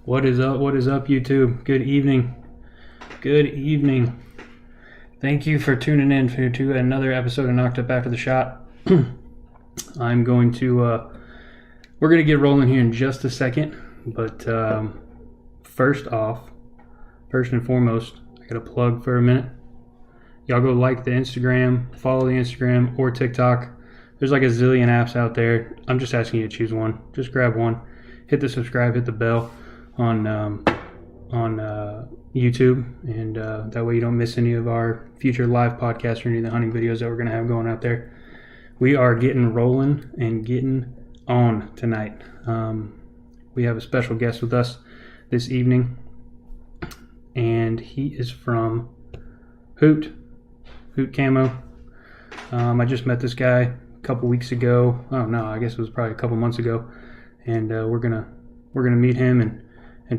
What is up? What is up, YouTube? Good evening. Good evening. Thank you for tuning in to another episode of Knocked Up After the Shot. I'm going to, we're going to get rolling here in just a second. But first and foremost, I got a plug for a minute. Y'all go like the Instagram, follow the Instagram or TikTok. There's like a zillion apps out there. I'm just asking you to choose one. Just grab one. Hit the subscribe, hit the bell on YouTube, and that way you don't miss any of our future live podcasts or any of the hunting videos that we're going to have going out there. We are getting rolling and getting on tonight. We have a special guest with us this evening, and he is from Hoot Camo. I just met this guy a couple weeks ago. Oh no, I guess it was probably a couple months ago, and we're gonna meet him and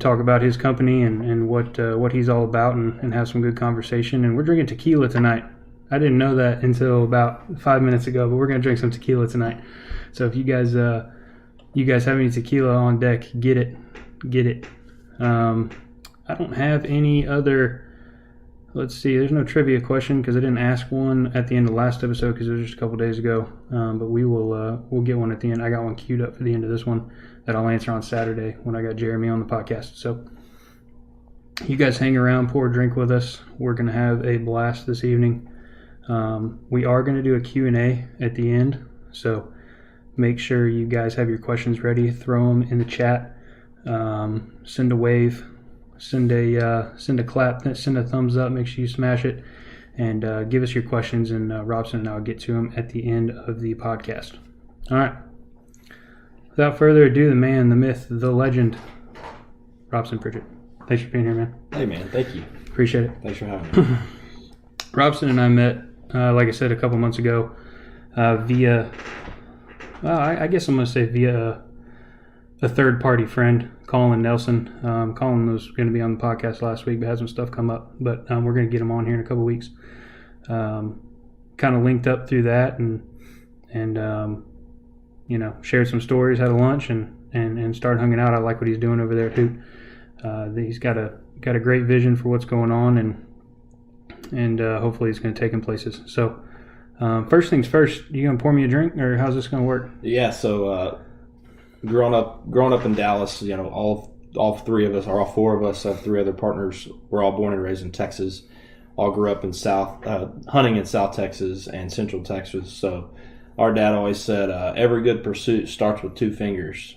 talk about his company and what he's all about and have some good conversation. And we're drinking tequila tonight. I didn't know that until about 5 minutes ago, but we're gonna drink some tequila tonight. So if you guys have any tequila on deck, get it. I don't have any other. Let's see. There's no trivia question because I didn't ask one at the end of the last episode because it was just a couple days ago. But we'll get one at the end. I got one queued up for the end of this one that I'll answer on Saturday when I got Jeremy on the podcast. So you guys hang around, pour a drink with us. We're gonna have a blast this evening. We are gonna do a Q&A at the end. So make sure you guys have your questions ready. Throw them in the chat. Send a wave. Send a clap, send a thumbs up, make sure you smash it, and give us your questions, and Robson and I will get to them at the end of the podcast. All right. Without further ado, the man, the myth, the legend, Robson Pritchett. Thanks for being here, man. Hey, man. Thank you. Appreciate it. Thanks for having me. Robson and I met, like I said, a couple months ago via, I guess I'm going to say via a third-party friend, Colin Nelson. Colin was going to be on the podcast last week, but had some stuff come up. But we're going to get him on here in a couple weeks. Kind of linked up through that and shared some stories, had a lunch, and started hanging out. I like what he's doing over there at Hoot. He's got a great vision for what's going on, and hopefully it's going to take him places. So first things first, you going to pour me a drink, or how's this going to work? Yeah, so growing up in Dallas, all three of us, or all four of us, have three other partners. We're all born and raised in Texas. All grew up in hunting in South Texas and Central Texas. So our dad always said, every good pursuit starts with two fingers.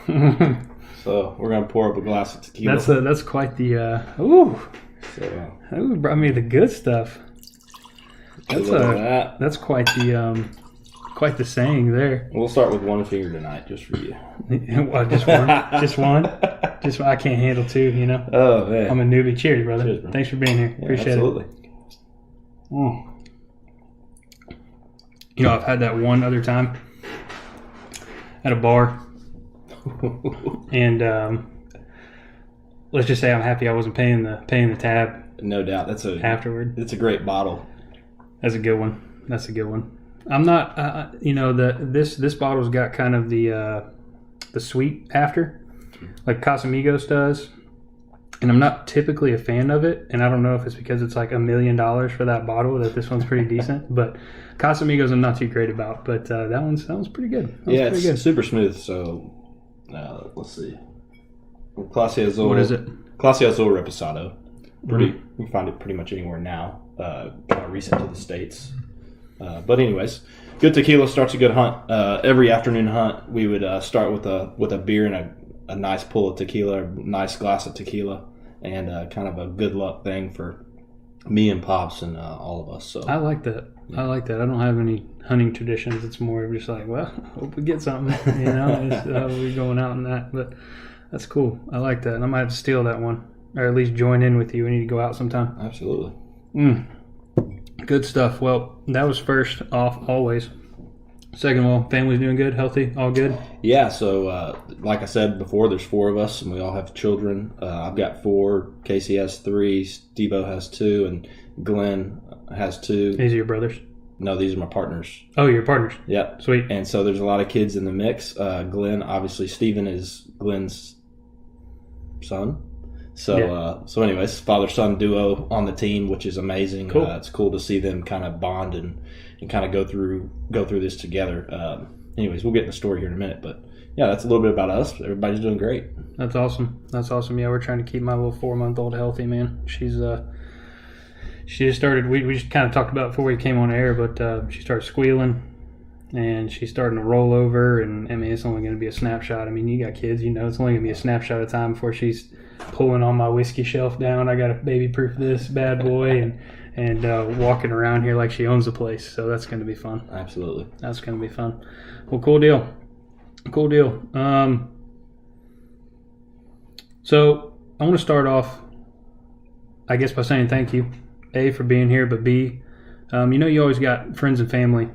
So we're going to pour up a glass of tequila. That's quite the, ooh. So, Ooh, brought me the good stuff. That's quite the saying there. We'll start with one finger tonight, just for you. Well, just one? Just one? I can't handle two, Oh, man. I'm a newbie. Cheers, brother. Cheers, bro. Thanks for being here. Yeah, Appreciate absolutely. it. I've had that one other time at a bar. And let's just say I'm happy I wasn't paying the tab. No doubt. Afterward. It's a great bottle. That's a good one. I'm not, this bottle's got kind of the sweet after, like Casamigos does, and I'm not typically a fan of it, and I don't know if it's because it's like $1 million for that bottle that this one's pretty decent, but Casamigos I'm not too great about, but that one's pretty good. It's good. Super smooth, so let's see. Clase Azul. What is it? Clase Azul Reposado. You can find it pretty much anywhere now, kind of recent to the States. But anyways, good tequila starts a good hunt. Every afternoon hunt, we would start with a beer and a nice pull of tequila, a nice glass of tequila, and kind of a good luck thing for me and Pops and all of us. So I like that. Yeah. I like that. I don't have any hunting traditions. It's more of just like, well, hope we get something. We're going out and that. But that's cool. I like that. And I might have to steal that one, or at least join in with you. We need to go out sometime. Absolutely. Good stuff. Well, that was first off, always. Second of all, family's doing good, healthy, all good? Yeah, so like I said before, there's four of us, and we all have children. I've got 4, Casey has 3, Steve-O has 2, and Glenn has 2. These are your brothers? No, these are my partners. Oh, your partners? Yep. Sweet. And so there's a lot of kids in the mix. Glenn, obviously, Steven is Glenn's son. So anyways, father-son duo on the team, which is amazing. Cool. It's cool to see them kind of bond and kind of go through this together. Anyways, we'll get in the story here in a minute, but yeah, that's a little bit about us. Everybody's doing great. That's awesome. Yeah, we're trying to keep my little 4-month-old healthy, man. She just started. We just kind of talked about it before we came on air, but she started squealing. And she's starting to roll over, and I mean, it's only going to be a snapshot. I mean, you got kids, it's only going to be a snapshot of time before she's pulling on my whiskey shelf down. I got to baby-proof this bad boy and walking around here like she owns the place. So that's going to be fun. Absolutely. That's going to be fun. Well, cool deal. So I want to start off, I guess, by saying thank you, A, for being here, but B, you always got friends and family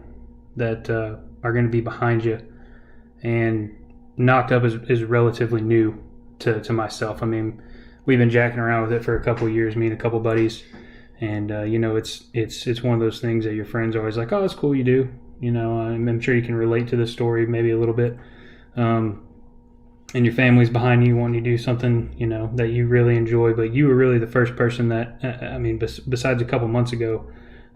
that are going to be behind you, and Knocked Up is relatively new to myself. I mean, we've been jacking around with it for a couple of years, me and a couple buddies, and it's one of those things that your friends are always like, oh, that's cool, you do. I'm sure you can relate to the story maybe a little bit, and your family's behind you wanting to do something that you really enjoy. But you were really the first person that besides a couple months ago,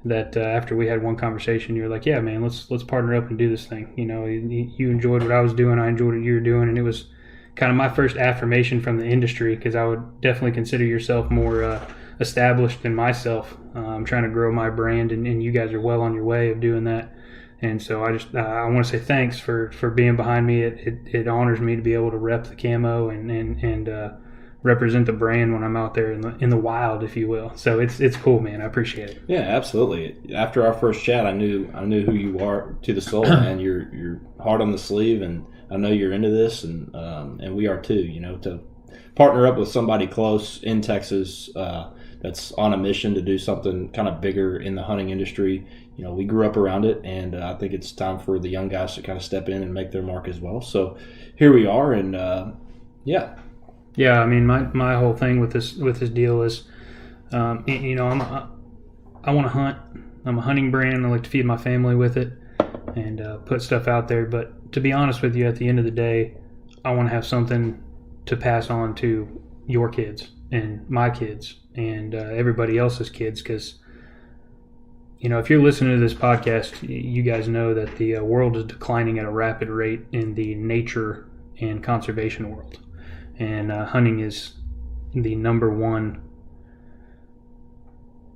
that after we had one conversation, you were like, yeah, man, let's partner up and do this thing. You enjoyed what I was doing, I enjoyed what you were doing, and it was kind of my first affirmation from the industry, because I would definitely consider yourself more established than myself. I'm trying to grow my brand, and you guys are well on your way of doing that. And so I want to say thanks for being behind me. It honors me to be able to rep the camo and represent the brand when I'm out there in the wild, if you will. So it's cool, man. I appreciate it. Yeah, absolutely. After our first chat, I knew who you are to the soul, man. You're hard on the sleeve, and I know you're into this, and we are too. To partner up with somebody close in Texas that's on a mission to do something kind of bigger in the hunting industry. We grew up around it, and I think it's time for the young guys to kind of step in and make their mark as well. So here we are, and yeah. Yeah, I mean, my whole thing with this deal is, I want to hunt. I'm a hunting brand. I like to feed my family with it and put stuff out there. But to be honest with you, at the end of the day, I want to have something to pass on to your kids and my kids and everybody else's kids, because if you're listening to this podcast, you guys know that the world is declining at a rapid rate in the nature and conservation world. And hunting is the number one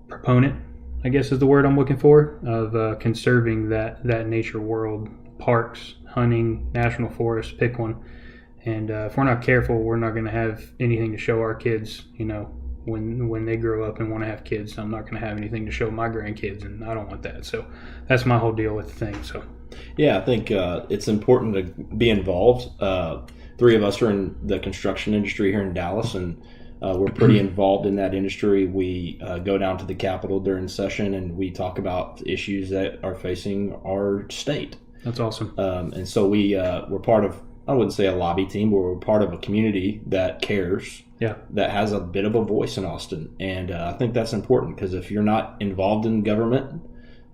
proponent, I guess is the word I'm looking for, of conserving that nature world. Parks, hunting, national forests, pick one. And if we're not careful, we're not going to have anything to show our kids, when they grow up and want to have kids. I'm not going to have anything to show my grandkids, and I don't want that. So that's my whole deal with the thing. So yeah, I think it's important to be involved. Three of us are in the construction industry here in Dallas, and we're pretty involved in that industry. We go down to the Capitol during session, and we talk about issues that are facing our state. That's awesome. And so we're part of, I wouldn't say a lobby team, but we're part of a community that cares, that has a bit of a voice in Austin. And I think that's important, because if you're not involved in government,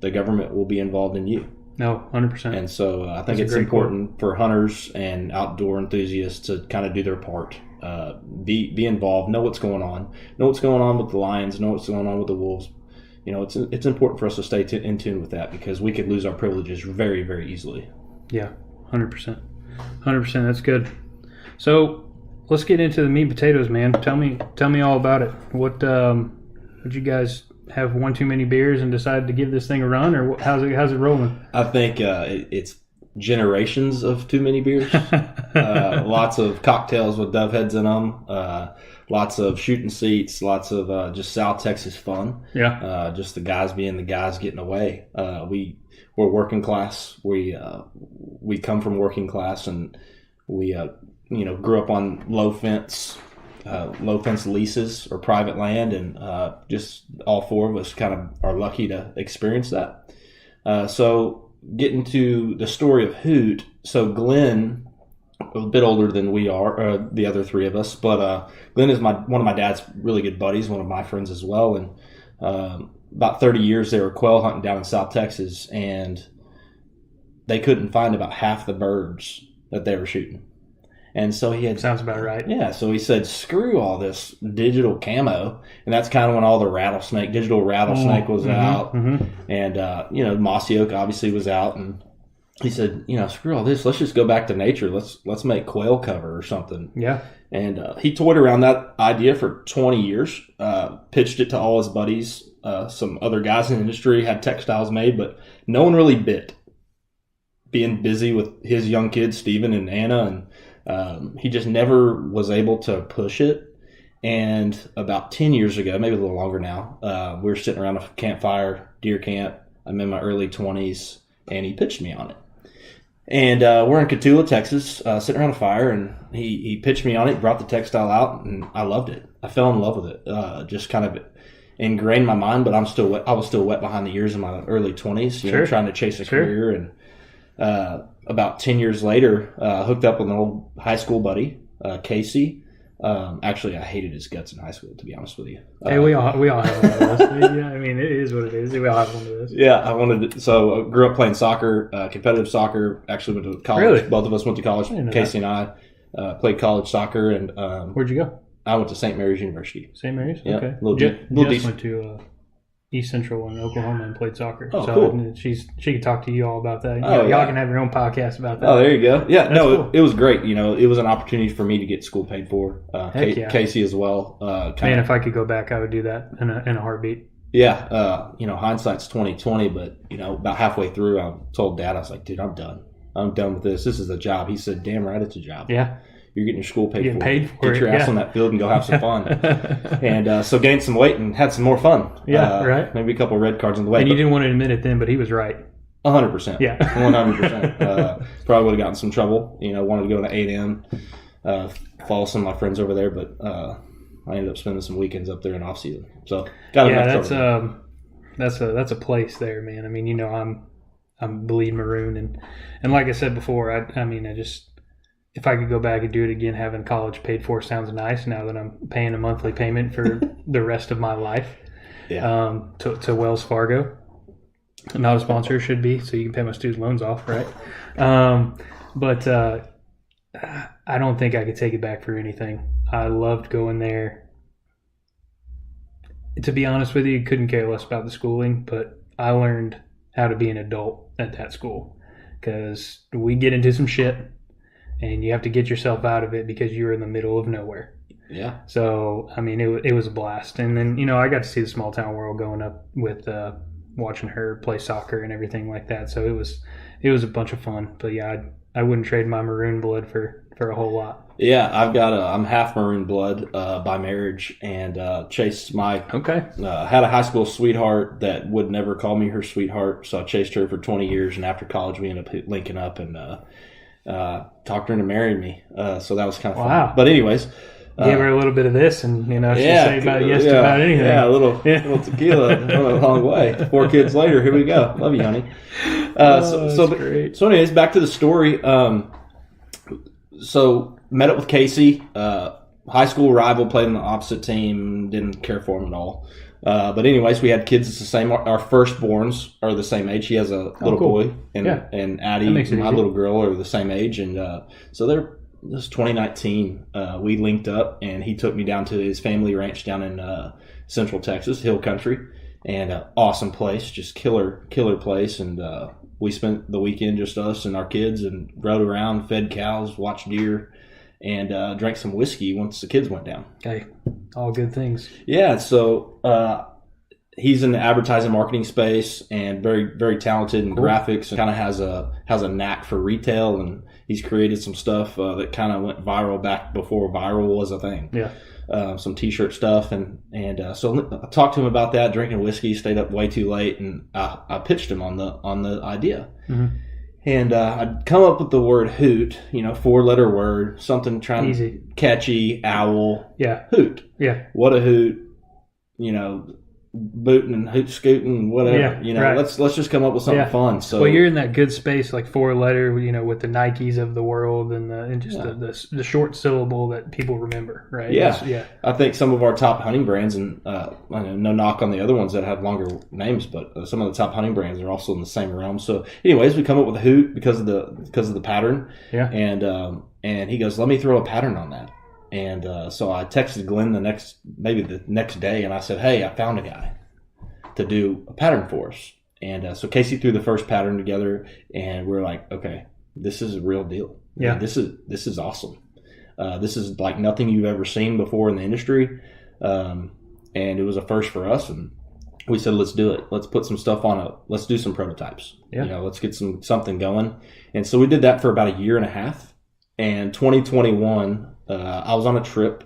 the government will be involved in you. No, 100%. And so I think it's important for hunters and outdoor enthusiasts to kind of do their part. Be involved, know what's going on with the lions, know what's going on with the wolves. It's important for us to stay in tune with that, because we could lose our privileges very, very easily. Yeah, 100%. 100%. That's good. So let's get into the meat and potatoes, man. Tell me all about it. What did you guys have one too many beers and decided to give this thing a run, or how's it rolling? I think it's generations of too many beers. Lots of cocktails with dove heads in them. Lots of shooting seats. Lots of just South Texas fun. Yeah. Just the guys being the guys, getting away. We're working class. We come from working class, and we grew up on low fence leases or private land, and just all four of us kind of are lucky to experience that. So getting to the story of Hoot. So Glenn, a bit older than we are, the other three of us, but Glenn is one of my dad's really good buddies, one of my friends as well. And about 30 years they were quail hunting down in South Texas, and they couldn't find about half the birds that they were shooting. And so he had... Sounds about right. Yeah, so he said, screw all this digital camo. And that's kind of when all the digital rattlesnake was out. And, you know, Mossy Oak obviously was out. And he said, you know, screw all this. Let's just go back to nature. Let's make quail cover or something. Yeah. And he toyed around that idea for 20 years, pitched it to all his buddies. Some other guys in the industry had textiles made, but no one really bit. Being busy with his young kids, Steven and Anna, and he just never was able to push it. And about 10 years ago, maybe a little longer now, we were sitting around a campfire, deer camp. I'm in my early 20s, and he pitched me on it. And we're in Cotulla, Texas, sitting around a fire, and he pitched me on it, brought the textile out, and I loved it. I fell in love with it. Just kind of ingrained in my mind, but I was still wet behind the ears in my early 20s, you know, trying to chase a career. And about 10 years later, hooked up with an old high school buddy, Casey. Actually, I hated his guts in high school, to be honest with you. Hey, we all have one of those. Yeah, I mean, it is what it is. We all have one of those. Yeah, I grew up playing soccer, competitive soccer. Actually went to college. Really? Both of us went to college. Casey and I played college soccer. And where'd you go? I went to St. Mary's University. St. Mary's? Yeah, Okay. Jess went to East Central in Oklahoma and played soccer. Oh, so cool. She can talk to you all about that. Y'all can have your own podcast about that. Oh, there you go. Yeah, That's cool. It was great. You know, it was an opportunity for me to get school paid for. Heck yeah. Casey as well. Man, if I could go back, I would do that in a heartbeat. Yeah, you know, hindsight's 20/20, but you know, about halfway through, I told Dad, I was like, "Dude, I'm done. I'm done with this. This is a job." He said, "Damn right, it's a job. Yeah, you're getting your school paid for. Get your ass on that field and go have some fun." And so gained some weight and had some more fun. Yeah, right. Maybe a couple of red cards on the way. And you didn't want to admit it then, but he was right. 100%. Yeah, 100%. Probably would have gotten some trouble. You know, wanted to go to 8 a.m. Follow some of my friends over there, but I ended up spending some weekends up there in off season. So got enough trouble. That's a place there, man. I mean, you know, I'm bleed maroon, and like I said before, I mean, if I could go back and do it again, having college paid for sounds nice. Now that I'm paying a monthly payment for the rest of my life, to Wells Fargo, not a sponsor, should be, so you can pay my student loans off, right? But I don't think I could take it back for anything. I loved going there. To be honest with you, couldn't care less about the schooling, but I learned how to be an adult at that school because we get into some shit and you have to get yourself out of it because you're in the middle of nowhere. Yeah. So, I mean, it was a blast. And then, you know, I got to see the small town world going up with watching her play soccer and everything like that. So it was a bunch of fun. But yeah, I wouldn't trade my maroon blood for a whole lot. Yeah, I'm half maroon blood by marriage, and chased had a high school sweetheart that would never call me her sweetheart, so I chased her for 20 years, and after college we ended up linking up and talked her into marrying me. So that was kind of fun. But anyways, gave her a little bit of this, and you know, she say about yes to about anything. Yeah, a little tequila, went a long way. 4 kids later, here we go. Love you, honey. So anyways, back to the story. So met up with Casey, high school rival, played on the opposite team, didn't care for him at all. But anyways, we had kids that's the same. Our firstborns are the same age. He has a little boy, and Addie, my little girl, are the same age. And so this is 2019. We linked up, and he took me down to his family ranch down in Central Texas, Hill Country, and awesome place, just killer place. And we spent the weekend, just us and our kids, and rode around, fed cows, watched deer, and drank some whiskey once the kids went down. Okay, all good things. Yeah, so he's in the advertising marketing space and very, very talented in graphics, and kind of has a knack for retail, and he's created some stuff that kind of went viral back before viral was a thing. Yeah. Some t-shirt stuff, and so I talked to him about that, drinking whiskey, stayed up way too late, and I pitched him on the idea. Mm-hmm. And I'd come up with the word hoot, 4-letter word, something easy, catchy, owl. Yeah. Hoot. Yeah. What a hoot, booting and hoot scooting, whatever. Yeah, right. Let's just come up with something fun. So, well, you're in that good space, like 4-letter, with the Nikes of the world and the short syllable that people remember, right? Yeah. I think some of our top hunting brands, and no knock on the other ones that have longer names, but some of the top hunting brands are also in the same realm. So, anyways, we come up with a hoot because of the pattern. Yeah. And he goes, let me throw a pattern on that. And so I texted Glenn the next day, and I said, hey, I found a guy to do a pattern for us. And so Casey threw the first pattern together, and we're like, okay, this is a real deal. Yeah. This is awesome. This is like nothing you've ever seen before in the industry. And it was a first for us, and we said, let's do it. Let's put some stuff let's do some prototypes. Yeah. Let's get something going. And so we did that for about a year and a half. And 2021, I was on a trip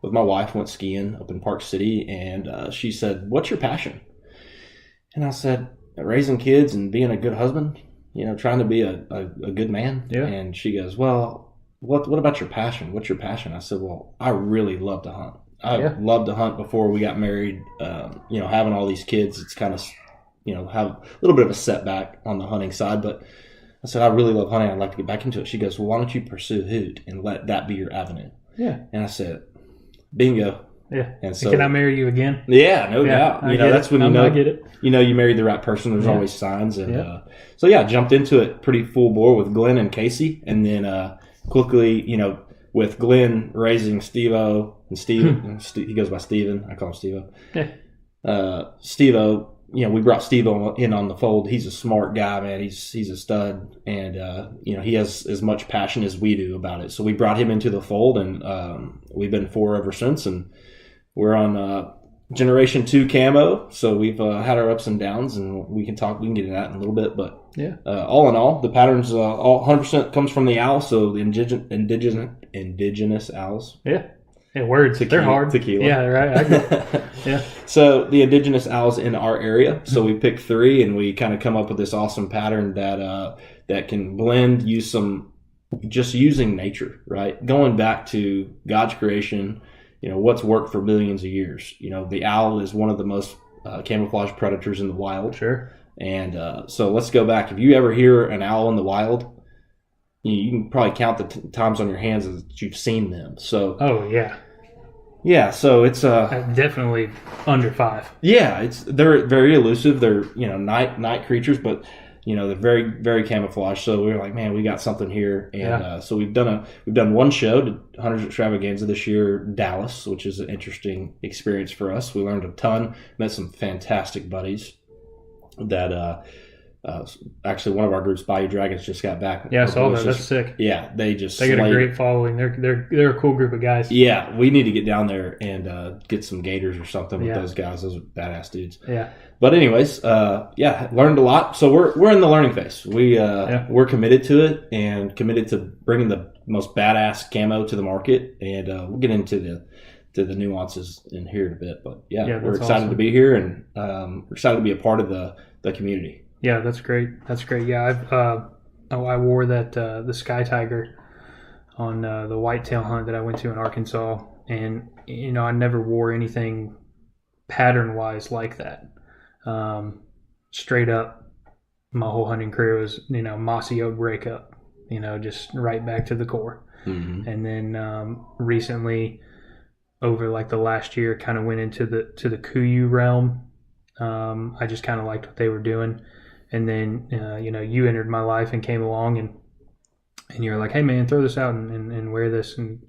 with my wife, went skiing up in Park City, and she said, what's your passion? And I said, raising kids and being a good husband, trying to be a good man. Yeah. And she goes, well, what about your passion? What's your passion? I said, well, I really love to hunt. I loved to hunt before we got married. Having all these kids, it's kind of, have a little bit of a setback on the hunting side. But I said, I really love hunting. I'd like to get back into it. She goes, well, why don't you pursue Hoot and let that be your avenue? Yeah. And I said, bingo. Yeah. And so, can I marry you again? Yeah, no doubt. That's when I get it. You married the right person. There's always signs. And jumped into it pretty full bore with Glenn and Casey. And then quickly, with Glenn raising Steve-O and Steve, he goes by Steven. I call him Steve-O. Yeah. Steve-O, we brought Steve-O in on the fold. He's a smart guy, man. He's a stud. And, he has as much passion as we do about it. So we brought him into the fold, and we've been 4 ever since. And we're on Generation 2 camo. So we've had our ups and downs, and we can get into that in a little bit. But all in all, the patterns all 100% comes from the owl. So the indigenous owls. Yeah. Yeah, words. They're hard. Tequila. Yeah, right. Yeah. So the indigenous owls in our area. So we pick 3, and we kind of come up with this awesome pattern that can blend, just using nature, right? Going back to God's creation, what's worked for millions of years. The owl is one of the most camouflaged predators in the wild. Sure. And so let's go back. If you ever hear an owl in the wild, you can probably count the times on your hands that you've seen them. So. Oh yeah. Yeah, so it's definitely under 5. Yeah, they're very elusive. They're night creatures, but they're very very camouflaged. So we were like, man, we got something here, and so we've done one show, did Hunters Extravaganza this year, Dallas, which is an interesting experience for us. We learned a ton, met some fantastic buddies. That actually one of our groups, Bayou Dragons, just got back. Yeah, I saw that. That's sick. Yeah, they got a great following. They're a cool group of guys. Yeah, we need to get down there and get some gators or something with those guys. Those are badass dudes. Yeah. But anyways, learned a lot. So we're in the learning phase. We're committed to it and committed to bringing the most badass camo to the market, and we'll get into the nuances in here in a bit. But we're excited to be here, and we're excited to be a part of the community. Yeah, that's great. Yeah, I wore that the Sky Tiger on the whitetail hunt that I went to in Arkansas, and I never wore anything pattern wise like that. Straight up, my whole hunting career was mossy oak breakup, just right back to the core. Mm-hmm. And then recently, over like the last year, kind of went into the Kuyu realm. I just kind of liked what they were doing. And then, you entered my life and came along, and you were like, hey, man, throw this out and wear this. And,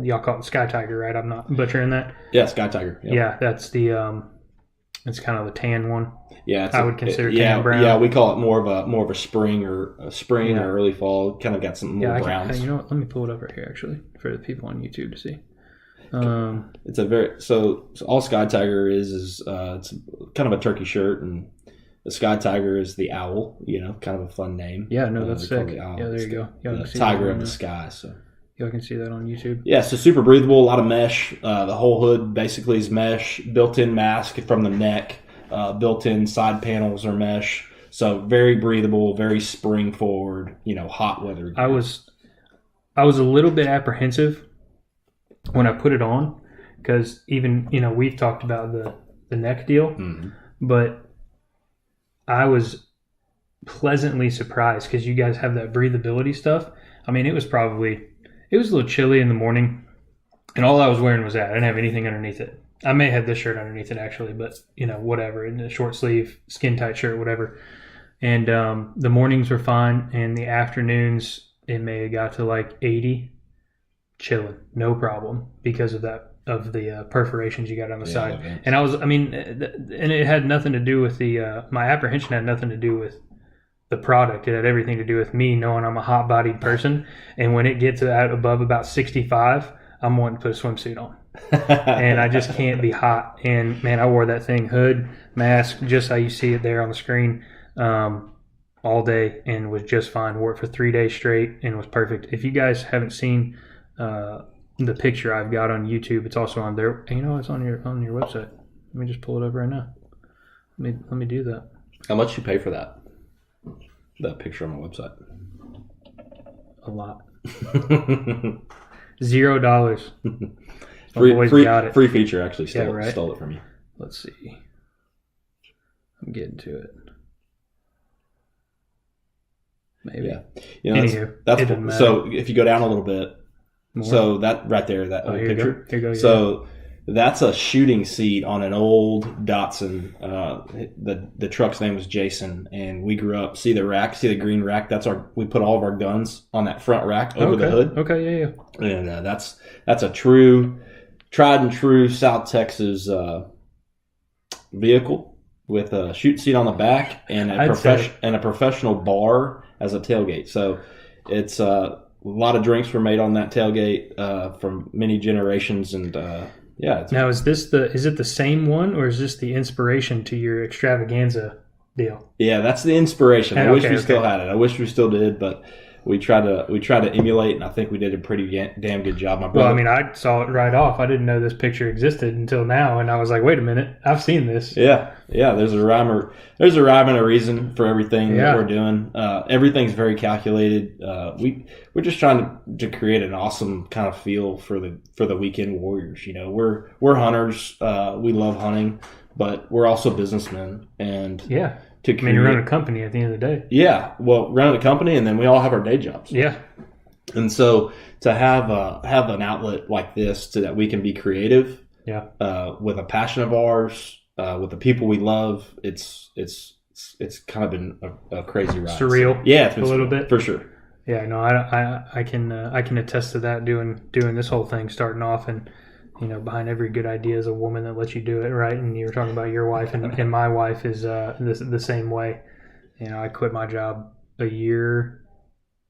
y'all call it Sky Tiger, right? I'm not butchering that. Yeah, Sky Tiger. Yep. Yeah, that's it's kind of the tan one. Yeah, I would consider tan brown. Yeah, we call it more of a spring or early fall. Kind of got some more browns. You know what? Let me pull it up right here, actually, for the people on YouTube to see. It's so all Sky Tiger is it's kind of a turkey shirt, and the Sky Tiger is the owl, kind of a fun name. Yeah, no, that's sick. Yeah, there you go. The tiger of the sky. So y'all can see that on YouTube. Yeah, so super breathable, a lot of mesh. The whole hood basically is mesh, built-in mask from the neck, built-in side panels are mesh. So very breathable, very spring forward, hot weather. I was a little bit apprehensive when I put it on, because even, we've talked about the neck deal, but I was pleasantly surprised because you guys have that breathability stuff. I mean, it was a little chilly in the morning, and all I was wearing was that. I didn't have anything underneath it. I may have this shirt underneath it, actually, but, whatever, in a short sleeve, skin tight shirt, whatever. And the mornings were fine, and the afternoons, it may have got to like 80. chilling, no problem, because of that, of the perforations you got on the side. Events. And and it had nothing to do with my apprehension had nothing to do with the product. It had everything to do with me knowing I'm a hot-bodied person, and when it gets out above about 65, I'm wanting to put a swimsuit on. And I just can't be hot. And man, I wore that thing, hood, mask, just how you see it there on the screen, all day, and was just fine. Wore it for 3 days straight and was perfect. If you guys haven't seen the picture I've got on YouTube, it's also on there. You know, it's on your website. Let me just pull it up right now. Let me do that. How much you pay for that picture on my website? A lot. $0. Free feature, actually. Stole it from you. Let's see. I'm getting to it. Maybe. Yeah. You know, that's cool. So if you go down a little bit, more. So that right there, that old picture. Here you go. So that's a shooting seat on an old Datsun. The truck's name was Jason, and we grew up. See the green rack? We put all of our guns on that front rack over the hood. Okay, yeah. And that's a tried and true South Texas vehicle with a shooting seat on the back and a professional bar as a tailgate. So it's a lot of drinks were made on that tailgate from many generations, and now is it the same one, or is this the inspiration to your extravaganza deal? Yeah, that's the inspiration. I wish we still had it. I wish we still did, but we try to emulate, and I think we did a pretty damn good job. My brother. Well, I mean, I saw it right off. I didn't know this picture existed until now, and I was like, "Wait a minute, I've seen this." Yeah. There's a rhyme and a reason for everything that we're doing. Everything's very calculated. We're just trying to create an awesome kind of feel for the weekend warriors. You know, we're hunters. We love hunting, but we're also businessmen, and you're running a company at the end of the day. Yeah, well, running a company, and then we all have our day jobs. Yeah, and so to have an outlet like this so that we can be creative, with a passion of ours, with the people we love, it's kind of been a crazy ride. Surreal, it's been a little bit for sure. Yeah, no, I can attest to that. Doing this whole thing, starting off, and behind every good idea is a woman that lets you do it, right? And you were talking about your wife, and my wife is the same way. I quit my job a year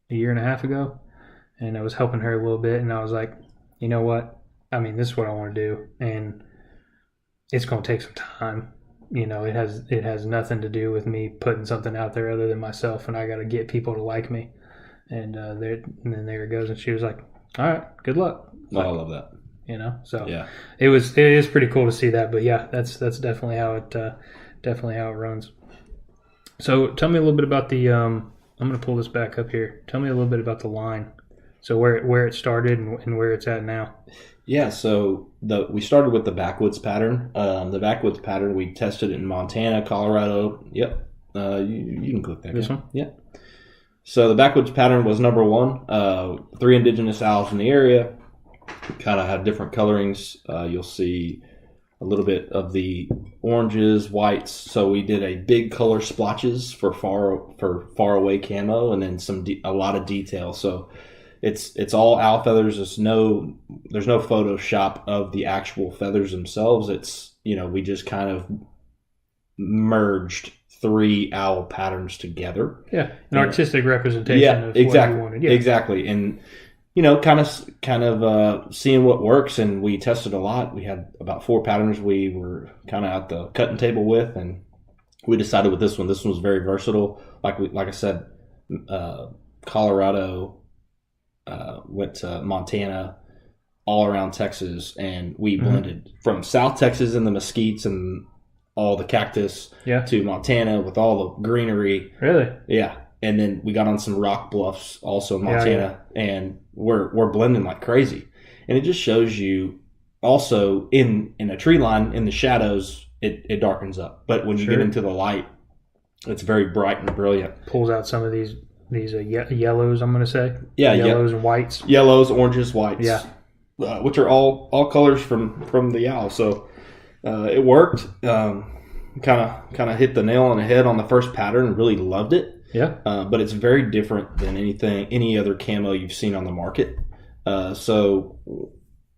and a half ago, and I was helping her a little bit, and I was like, you know what? I mean, this is what I want to do, and it's going to take some time. It has nothing to do with me putting something out there other than myself, and I got to get people to like me. And then there it goes, and she was like, all right, good luck. I love that. It is pretty cool to see that, but that's definitely how it runs. So tell me a little bit about the I'm going to pull this back up here. Tell me a little bit about the line. So where it started and where it's at now. Yeah, so we started with the backwoods pattern. The backwoods pattern, we tested it in Montana, Colorado. Yep. You can click that. This one? Yeah. So the backwoods pattern was number 1. 3 indigenous owls in the area. Kind of have different colorings. You'll see a little bit of the oranges, whites. So we did a big color splotches for far away camo, and then a lot of detail. So it's all owl feathers. There's no Photoshop of the actual feathers themselves. It's we just kind of merged 3 owl patterns together. Yeah, an artistic representation of exactly, what you wanted. Yeah, exactly, and kind of seeing what works, and we tested a lot. We had about 4 patterns we were kind of at the cutting table with, and we decided with this one. This one was very versatile. Like I said, Colorado, went to Montana, all around Texas, and we blended from South Texas and the mesquites and all the cactus to Montana with all the greenery. Really? Yeah. And then we got on some rock bluffs also in Montana, and we're blending like crazy. And it just shows you also in a tree line, in the shadows, it darkens up. But when you get into the light, it's very bright and brilliant. Pulls out some of these yellows, I'm going to say. Yeah, yellows and whites. Yellows, oranges, whites. Yeah. Which are all colors from the owl. So it worked. Kind of hit the nail on the head on the first pattern. Really loved it. Yeah. But it's very different than any other camo you've seen on the market. So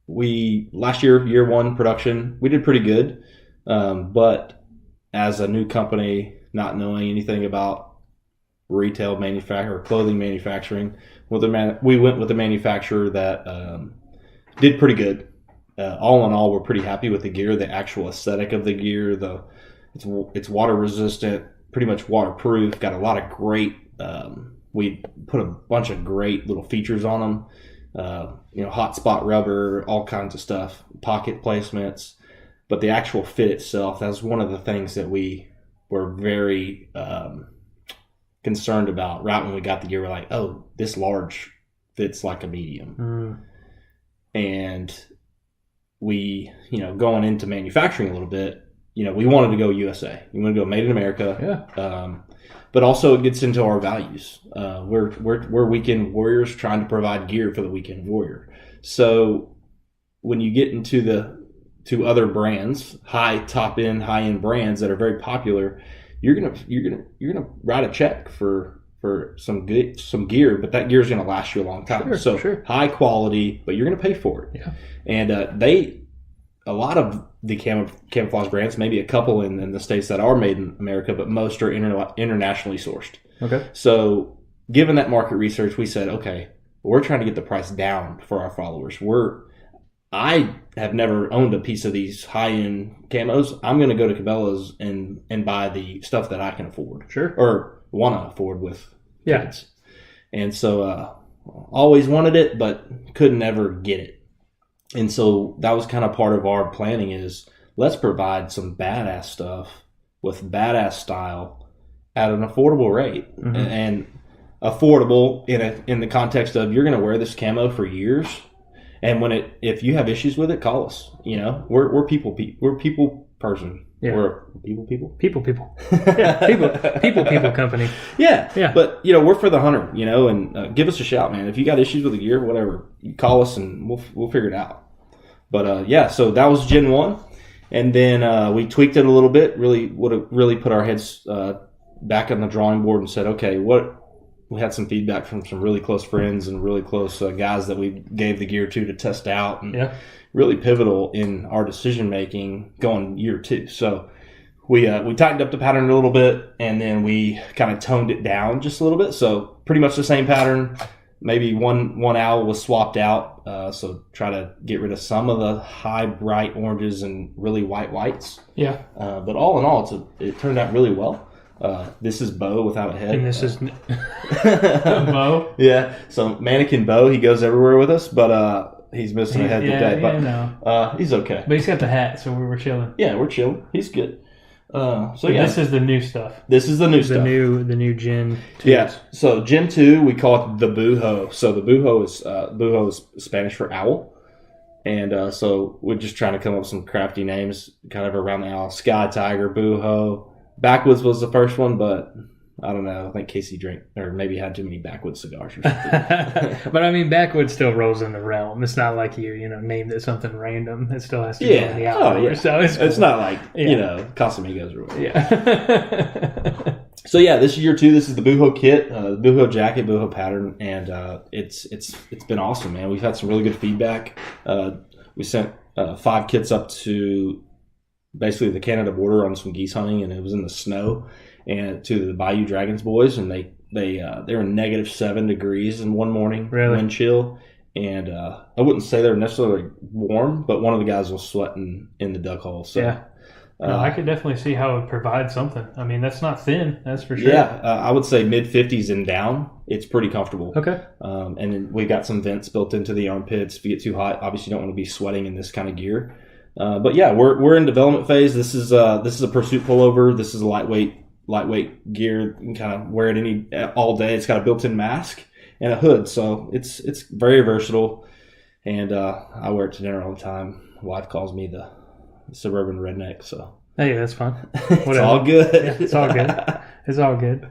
we last year one production, we did pretty good, but as a new company, not knowing anything about retail manufacturer or clothing manufacturing, we went with a manufacturer that did pretty good. All in all, we're pretty happy with the gear, the actual aesthetic of the gear. It's water resistant, pretty much waterproof. Got a lot of great. We put a bunch of great little features on them. Hot spot rubber, all kinds of stuff, pocket placements. But the actual fit itself, that's one of the things that we were very concerned about. Right when we got the gear, we're like, oh, this large fits like a medium. And we, going into manufacturing a little bit, we wanted to go USA. We want to go made in America. Yeah. But also it gets into our values. We're weekend warriors trying to provide gear for the weekend warrior. So when you get into to other brands, high end brands that are very popular, you're gonna write a check for some gear, but that gear is gonna last you a long time. Sure. High quality, but you're gonna pay for it. Yeah. And a lot of the camouflage brands, maybe a couple in the states that are made in America, but most are internationally sourced. Okay. So given that market research, we said, okay, we're trying to get the price down for our followers. I have never owned a piece of these high-end camos. I'm going to go to Cabela's and buy the stuff that I can afford. Sure. Or want to afford with kids. And so always wanted it, but could never get it. And so that was kind of part of our planning is let's provide some badass stuff with badass style at an affordable rate. Mm-hmm. And affordable in the context of you're going to wear this camo for years. And if you have issues with it, call us. We're people person. Yeah. We're people. Yeah, people company. Yeah. But we're for the hunter. And give us a shout, man. If you got issues with the gear, whatever, you call us and we'll figure it out. But so that was Gen 1, and then we tweaked it a little bit. Really put our heads back on the drawing board and said, okay, we had some feedback from some really close friends and really close guys that we gave the gear to test out, and really pivotal in our decision making going year 2. So we tightened up the pattern a little bit, and then we kind of toned it down just a little bit. So pretty much the same pattern. Maybe one owl was swapped out, so try to get rid of some of the high bright oranges and really whites. Yeah. But all in all, it turned out really well. This is Bo without a head. And this is Bo. Yeah. So Mannequin Bo, he goes everywhere with us, but he's missing a head today. But he's okay. But he's got the hat, so we're chilling. Yeah, we're chilling. He's good. This is the new stuff. This is the new stuff. The new Gen 2. Yeah. So Gen 2, we call it the Buho. So the Buho is Spanish for owl. And so we're just trying to come up with some crafty names kind of around the owl. Sky Tiger, Buho. Backwoods was the first one, but I don't know. I think Casey drank or maybe had too many Backwoods cigars or something. But I mean, Backwoods still rolls in the realm. It's not like you named it something random. It still has to be in the outdoor. Oh, yeah. So it's cool. It's not like, Casamigos or whatever. Yeah. So yeah, this is year 2. This is the Buho kit, the Buho jacket, Buho pattern, and it's been awesome, man. We've had some really good feedback. We sent 5 kits up to basically the Canada border on some geese hunting, and it was in the snow, and to the Bayou Dragons boys, and they were -7 degrees in one morning, wind chill, and I wouldn't say they were necessarily warm, but one of the guys was sweating in the duck hole. So yeah. I could definitely see how it would provide something. I mean, that's not thin, that's for sure. Yeah, I would say mid-50s and down, it's pretty comfortable. Okay. And then we got some vents built into the armpits. If you get too hot, obviously you don't want to be sweating in this kind of gear. But yeah, we're in development phase. This is a pursuit pullover. This is a lightweight gear. You can kind of wear it all day. It's got a built-in mask and a hood, so it's very versatile. And I wear it to dinner all the time. My wife calls me the suburban redneck. So hey, that's fine. It's all good. Yeah, it's all good. It's all good.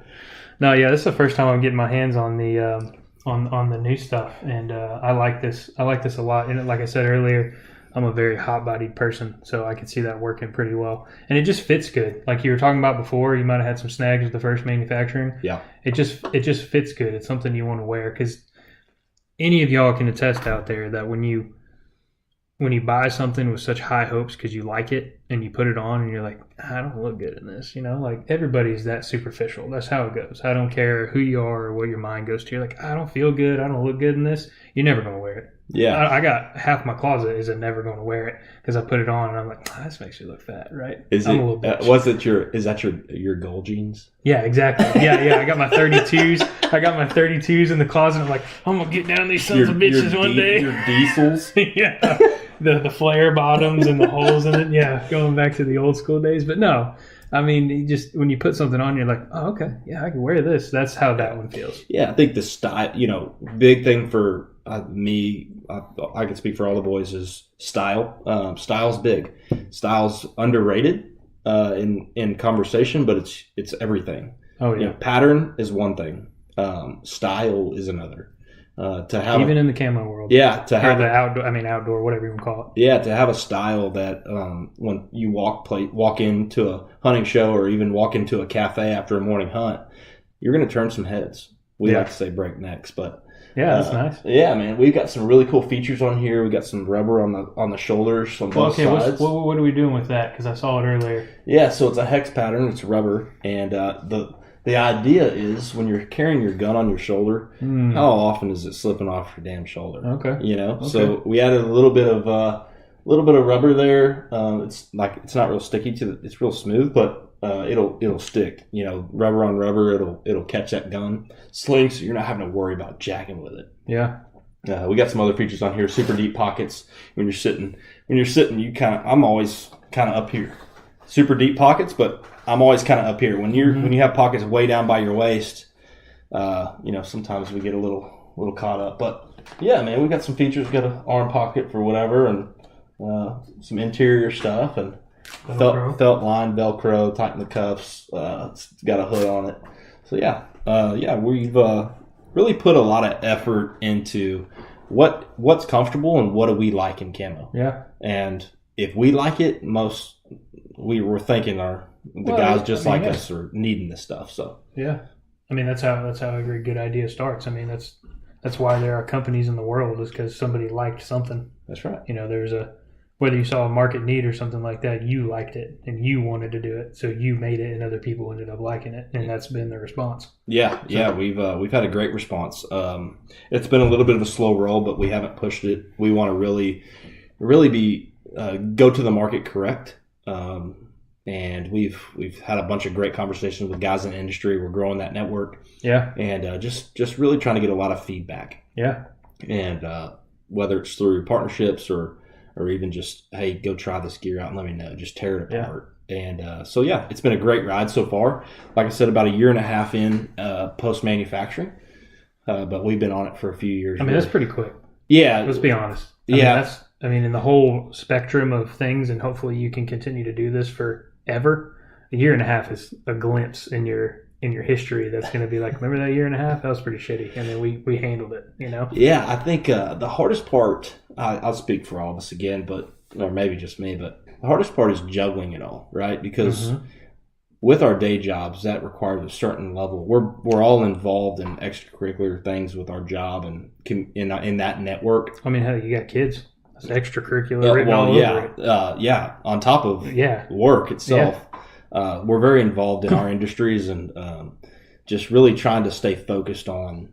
No, yeah, this is the first time I'm getting my hands on the on the new stuff, and I like this. I like this a lot. And like I said earlier, I'm a very hot-bodied person, so I can see that working pretty well. And it just fits good. Like you were talking about before, you might have had some snags with the first manufacturing. Yeah. It just fits good. It's something you want to wear because any of y'all can attest out there that when you buy something with such high hopes because you like it and you put it on and you're like, I don't look good in this, like everybody's that superficial. That's how it goes. I don't care who you are or what your mind goes to. You're like, I don't feel good. I don't look good in this. You're never going to wear it. Yeah. I got half my closet is never going to wear it because I put it on and I'm like, this makes you look fat, right? Is I'm it? a little bitch. Is that your goal jeans? Yeah, exactly. Yeah. I got my 32s. I got my 32s in the closet. I'm like, I'm gonna get down these sons of bitches one day. Your diesels. Yeah. The flare bottoms and the holes in it. Yeah, going back to the old school days. But no, I mean, you just when you put something on, you're like, oh, okay, yeah, I can wear this. That's how that one feels. Yeah, I think the style, big thing for me, I can speak for all the boys, is style. Style's big. Style's underrated in conversation, but it's everything. Oh yeah. Pattern is one thing. Style is another. To have even in the camo world. Yeah, to have the outdoor, whatever you want to call it. Yeah, to have a style that when you walk into a hunting show or even walk into a cafe after a morning hunt, you're going to turn some heads. We like to say break necks, but yeah, that's nice. Yeah, man, we've got some really cool features on here. We got some rubber on the shoulders on both sides. What are we doing with that? Because I saw it earlier. Yeah, so it's a hex pattern. It's rubber, and the idea is when you're carrying your gun on your shoulder, how often is it slipping off your damn shoulder? Okay. Okay. So we added a little bit of rubber there. It's not real sticky it's real smooth, but it'll stick. Rubber on rubber, it'll catch that gun sling, so you're not having to worry about jacking with it. Yeah. We got some other features on here. Super deep pockets. When you're sitting, I'm always kind of up here. Super deep pockets, but I'm always kind of up here. When you have pockets way down by your waist, sometimes we get a little caught up. But yeah, man, we got some features. We got an arm pocket for whatever, and some interior stuff, and felt line Velcro, tighten the cuffs. It's got a hood on it. So we've really put a lot of effort into what's comfortable and what do we like in camo. Yeah, and if we like it, we were thinking guys just like us are needing this stuff. So yeah, I mean that's how every good idea starts. I mean that's why there are companies in the world, is because somebody liked something. That's right. There's whether you saw a market need or something like that, you liked it and you wanted to do it, so you made it, and other people ended up liking it, and that's been the response. Yeah, we've had a great response. It's been a little bit of a slow roll, but we haven't pushed it. We want to really be go to the market correct. And we've had a bunch of great conversations with guys in the industry. We're growing that network. Yeah. And just really trying to get a lot of feedback. Yeah. And whether it's through partnerships or even just, hey, go try this gear out and let me know. Just tear it apart. Yeah. And it's been a great ride so far. Like I said, about a year and a half in post-manufacturing. But we've been on it for a few years. I mean, that's pretty quick. Yeah. Let's be honest. I mean, in the whole spectrum of things, and hopefully you can continue to do this forever, a year and a half is a glimpse in your history that's going to be like, remember that year and a half? That was pretty shitty. And then we handled it, Yeah, I think the hardest part, I'll speak for all of us again, or maybe just me, but the hardest part is juggling it all, right? Because with our day jobs, that requires a certain level. We're all involved in extracurricular things with our job and in that network. I mean, hell, you got kids. It's extracurricular written all over it. On top of work itself. Yeah. We're very involved in our industries and just really trying to stay focused on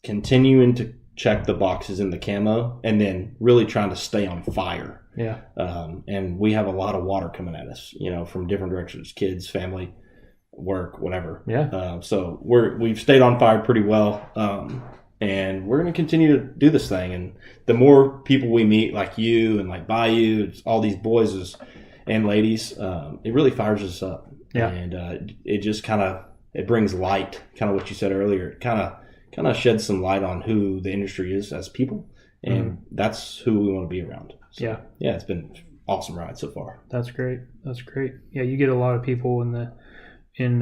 continuing to check the boxes in the camo and then really trying to stay on fire. Yeah. And we have a lot of water coming at us, from different directions, kids, family, work, whatever. Yeah. So we've stayed on fire pretty well. And we're going to continue to do this thing. And the more people we meet, like you and like Bayou, all these boys and ladies, it really fires us up. Yeah. And it just it brings light, kind of what you said earlier. It kind of sheds some light on who the industry is as people. And that's who we want to be around. So, yeah, it's been an awesome ride so far. That's great. Yeah, you get a lot of people in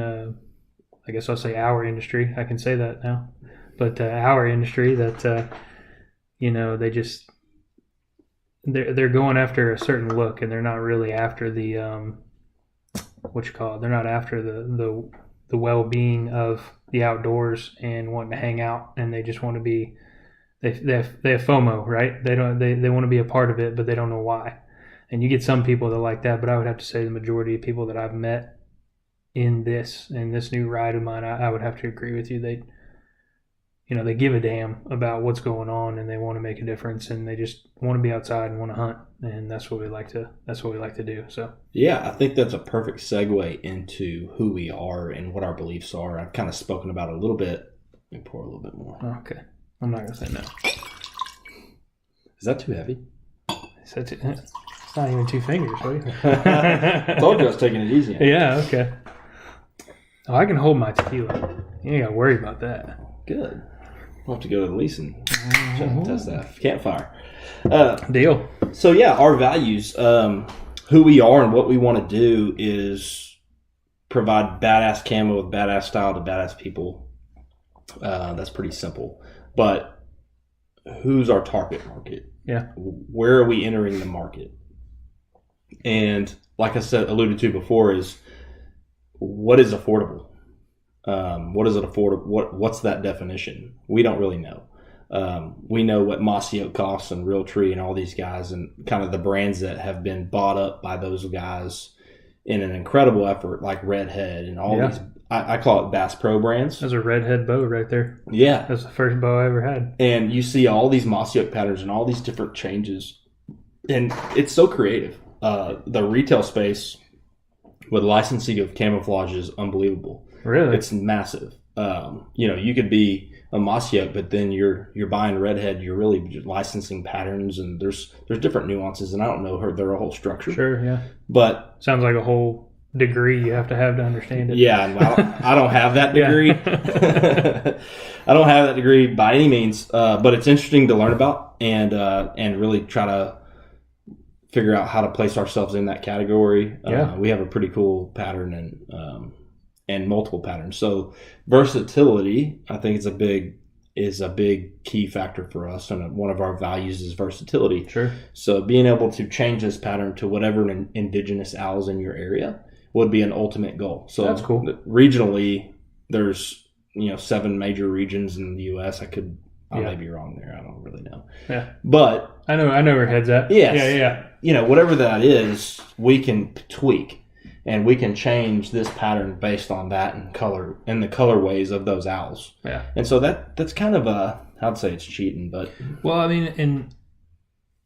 I guess I'll say our industry. I can say that now. But our industry that, they just, they're going after a certain look, and they're not really after the, they're not after the well-being of the outdoors and wanting to hang out, and they just want to be. They have FOMO, right? They want to be a part of it, but they don't know why. And you get some people that like that, but I would have to say the majority of people that I've met in this new ride of mine, I would have to agree with you. They give a damn about what's going on, and they want to make a difference, and they just want to be outside and want to hunt, and that's what we like to do. So yeah, I think that's a perfect segue into who we are and what our beliefs are. I've kind of spoken about it a little bit. Let me pour a little bit more. Okay, I'm not gonna say no. Is that too heavy? It's not even 2 fingers, buddy. Told you I was taking it easy. Yeah, okay. Oh, I can hold my tequila. You ain't got to worry about that. Good. We'll have to go to the lease and test that campfire. Deal. So, yeah, our values, who we are and what we want to do is provide badass camo with badass style to badass people. That's pretty simple. But who's our target market? Yeah. Where are we entering the market? And like I said, alluded to before, is what is affordable? What is it affordable? What's that definition? We don't really know. We know what Mossy Oak costs and Realtree and all these guys and kind of the brands that have been bought up by those guys in an incredible effort, like Redhead and all these. I call it Bass Pro brands. That's a Redhead bow right there. Yeah. That's the first bow I ever had. And you see all these Mossy Oak patterns and all these different changes. And it's so creative. The retail space with licensing of camouflage is unbelievable. Really? It's massive. You could be a Mossy Oak, but then you're buying Redhead. You're really licensing patterns, and there's different nuances, and I don't know their whole structure. Sure, yeah. But sounds like a whole degree you have to understand it. Yeah, I don't have that degree. I don't have that degree by any means, but it's interesting to learn about and really try to figure out how to place ourselves in that category. We have a pretty cool pattern and multiple patterns. So versatility, I think, is a big key factor for us, and one of our values is versatility. Sure. So being able to change this pattern to whatever indigenous owls in your area would be an ultimate goal. So that's cool. Regionally, there's 7 major regions in the U.S. I may be wrong there. I don't really know. Yeah, but I know where your head's at. Yes. Yeah. Whatever that is, we can tweak and we can change this pattern based on that and color and the colorways of those owls. Yeah. And so that's kind of I'd say it's cheating, but well, I mean, and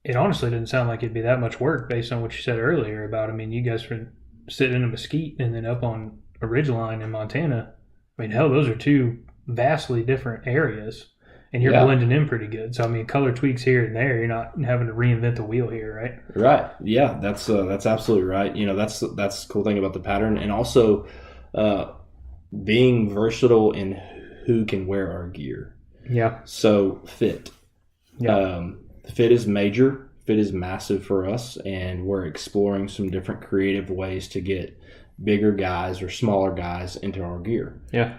it honestly didn't sound like it'd be that much work based on what you said earlier about. I mean, you guys were sitting in a mesquite and then up on a ridgeline in Montana. I mean, hell, those are 2 vastly different areas. And you're blending in pretty good. So, I mean, color tweaks here and there. You're not having to reinvent the wheel here, right? Right. Yeah, that's absolutely right. That's the cool thing about the pattern. And also being versatile in who can wear our gear. Yeah. So, fit. Yeah. Fit is major. Fit is massive for us. And we're exploring some different creative ways to get bigger guys or smaller guys into our gear. Yeah.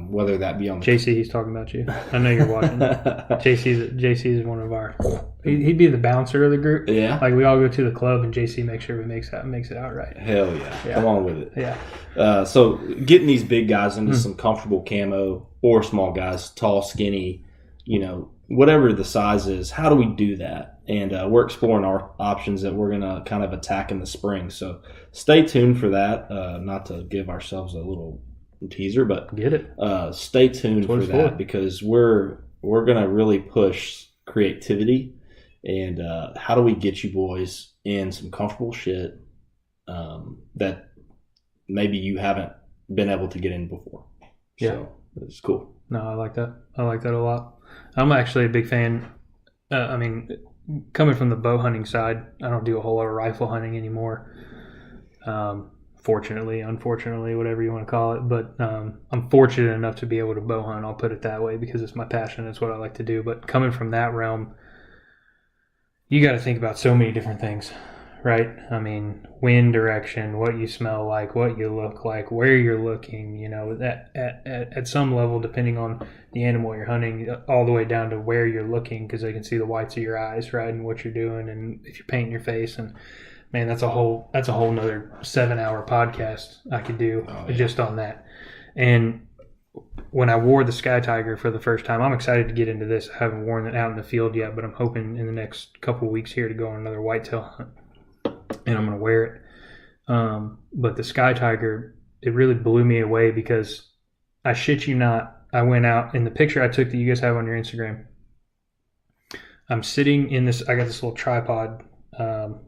Whether that be on the JC, he's talking about you. I know you're watching. JC is one of our. He'd be the bouncer of the group. Yeah. Like we all go to the club and JC makes sure we makes it out right. Hell yeah. Come on with it. Yeah. So getting these big guys into some comfortable camo, or small guys, tall, skinny, whatever the size is, how do we do that? And we're exploring our options that we're going to kind of attack in the spring. So stay tuned for that. Not to give ourselves a little teaser, but get it. Stay tuned for that because we're going to really push creativity and how do we get you boys in some comfortable shit that maybe you haven't been able to get in before. Yeah. So it's cool. No, I like that. I like that a lot. I'm actually a big fan. Coming from the bow hunting side, I don't do a whole lot of rifle hunting anymore. Fortunately, unfortunately, whatever you want to call it. But I'm fortunate enough to be able to bow hunt. I'll put it that way because it's my passion. It's what I like to do. But coming from that realm, you got to think about so many different things, right? I mean, wind direction, what you smell like, what you look like, where you're looking, at some level, depending on the animal you're hunting, all the way down to where you're looking because they can see the whites of your eyes, right, and what you're doing, and if you're painting your face. And man, that's a whole nother 7-hour podcast I could do just on that. And when I wore the Sky Tiger for the first time, I'm excited to get into this. I haven't worn it out in the field yet, but I'm hoping in the next couple of weeks here to go on another whitetail hunt, and I'm going to wear it. But the Sky Tiger, it really blew me away because I shit you not, I went out in the picture I took that you guys have on your Instagram. I'm sitting in this, I got this little tripod,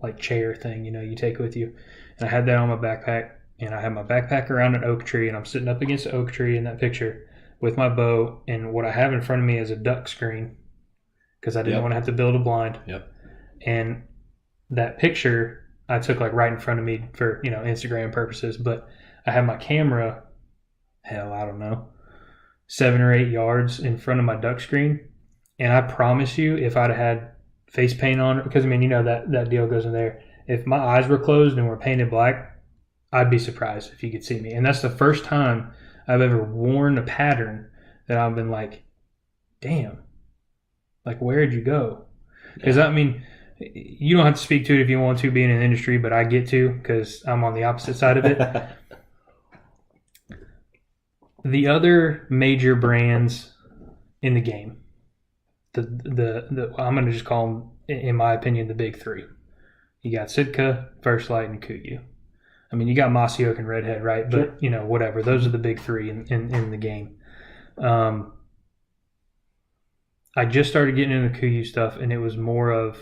like chair thing, you take with you. And I had that on my backpack, and I had my backpack around an oak tree, and I'm sitting up against an oak tree in that picture with my bow. And what I have in front of me is a duck screen because I didn't want to have to build a blind. Yep. And that picture I took like right in front of me for, Instagram purposes, but I had my camera, I don't know, 7 or 8 yards in front of my duck screen. And I promise you, if I'd had face paint on it, because that deal goes in there. If my eyes were closed and were painted black, I'd be surprised if you could see me. And that's the first time I've ever worn a pattern that I've been like, damn, like where'd you go? Because you don't have to speak to it if you want to, being in the industry, but I get to because I'm on the opposite side of it. The other major brands in the game, the I'm going to just call them, in my opinion, the big three. You got Sitka, First Light, and Kuiu. I mean, you got Mossy Oak and Redhead, right? But, whatever. Those are the big three in the game. I just started getting into the Kuiu stuff, and it was more of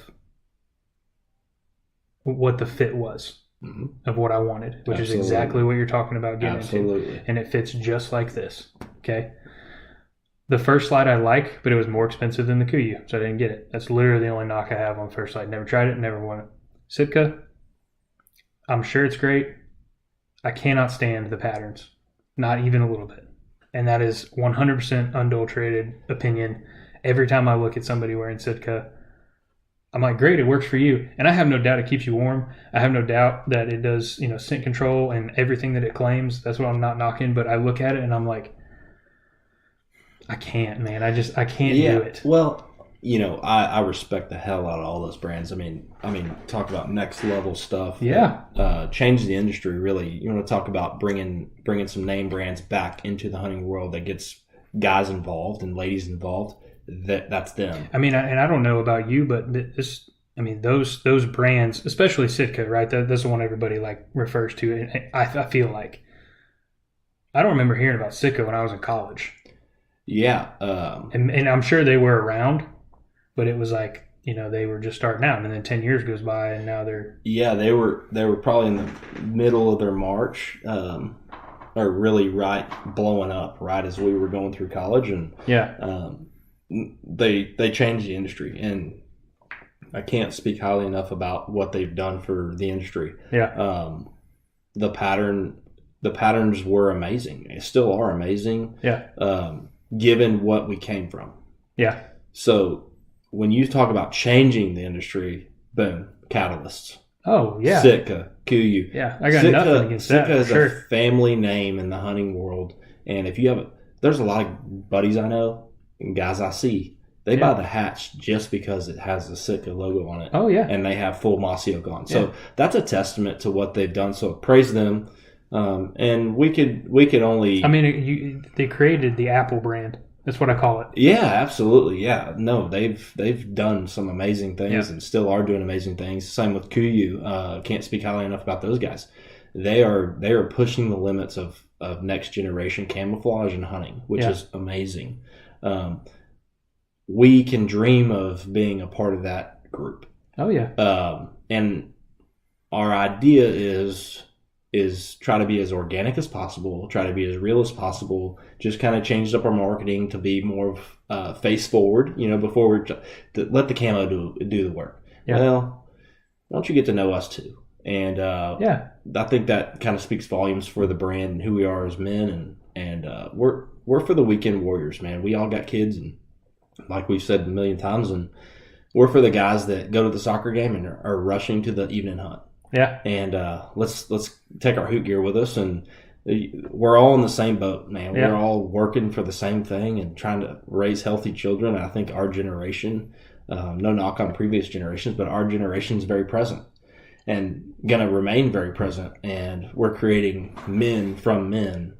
what the fit was of what I wanted, which is exactly what you're talking about getting into. And it fits just like this, okay? The First Light I like, but it was more expensive than the Kuiu, so I didn't get it. That's literally the only knock I have on First Light. Never tried it, never won it. Sitka, I'm sure it's great. I cannot stand the patterns, not even a little bit. And that is 100% unadulterated opinion. Every time I look at somebody wearing Sitka, I'm like, great, it works for you. And I have no doubt it keeps you warm. I have no doubt that it does, scent control and everything that it claims. That's what I'm not knocking. But I look at it and I'm like, I can't, man. I can't do it. Well, I respect the hell out of all those brands. I mean, talk about next level stuff. Yeah. Change the industry, really. You want to talk about bringing some name brands back into the hunting world that gets guys involved and ladies involved. That's them. I mean, and I don't know about you, but those brands, especially Sitka, right? That's the one everybody like refers to. And I feel like I don't remember hearing about Sitka when I was in college. Yeah. And I'm sure they were around, but it was like, they were just starting out, and then 10 years goes by and now they're... Yeah, they were probably in the middle of their march, or really blowing up right as we were going through college. And they changed the industry, and I can't speak highly enough about what they've done for the industry. Yeah. The patterns were amazing. They still are amazing. Yeah. Given what we came from. Yeah. So when you talk about changing the industry, boom, catalysts. Oh, yeah. Sitka, Kuiu. Yeah, I got nothing against that. Sitka is a family name in the hunting world. And if you there's a lot of buddies I know and guys I see, they buy the hatch just because it has the Sitka logo on it. Oh, yeah. And they have full Mossy Oak on. So that's a testament to what they've done. So praise them. And we could only... they created the Apple brand. That's what I call it. Yeah, absolutely. Yeah. No, they've done some amazing things and still are doing amazing things. Same with Kuiu. Can't speak highly enough about those guys. They are pushing the limits of next generation camouflage and hunting, which is amazing. We can dream of being a part of that group. Oh, yeah. And our idea is try to be as organic as possible, try to be as real as possible, just kind of changed up our marketing to be more face forward, before we're to let the camo do the work. Yeah. Well, why don't you get to know us too? And I think that kind of speaks volumes for the brand and who we are as men. And we're for the weekend warriors, man. We all got kids, and like we've said a million times, and we're for the guys that go to the soccer game and are rushing to the evening hunt. Yeah. And let's take our Hoot gear with us, and we're all in the same boat, man. We're all working for the same thing and trying to raise healthy children. I think our generation, no knock on previous generations, but our generation is very present and going to remain very present. And we're creating men from men.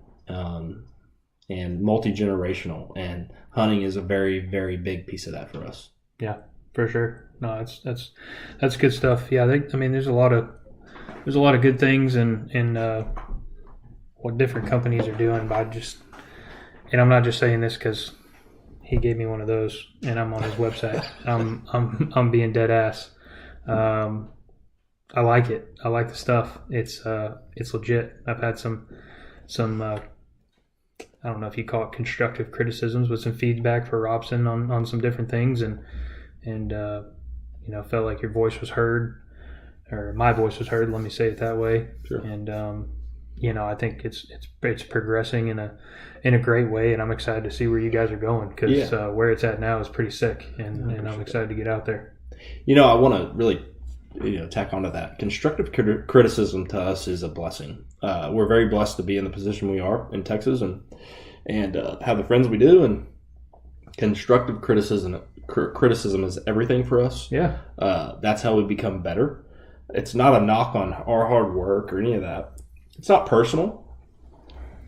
and multi-generational, and hunting is a very, very big piece of that for us. Yeah, for sure. No, that's good stuff. Yeah, there's a lot of good things in what different companies are doing. But and I'm not just saying this because he gave me one of those and I'm on his website. I'm being dead ass. I like it. I like the stuff. It's legit. I've had some I don't know if you call it constructive criticisms, but some feedback for Robson on some different things, and felt like your voice was heard, or my voice was heard. Let me say it that way. Sure. And I think it's progressing in a great way, and I'm excited to see where you guys are going, because where it's at now is pretty sick, and I'm excited to get out there. I want to really tack onto that. Constructive criticism to us is a blessing. We're very blessed to be in the position we are in Texas and have the friends we do, and constructive criticism is everything for us. Yeah. That's how we become better. It's not a knock on our hard work or any of that. It's not personal,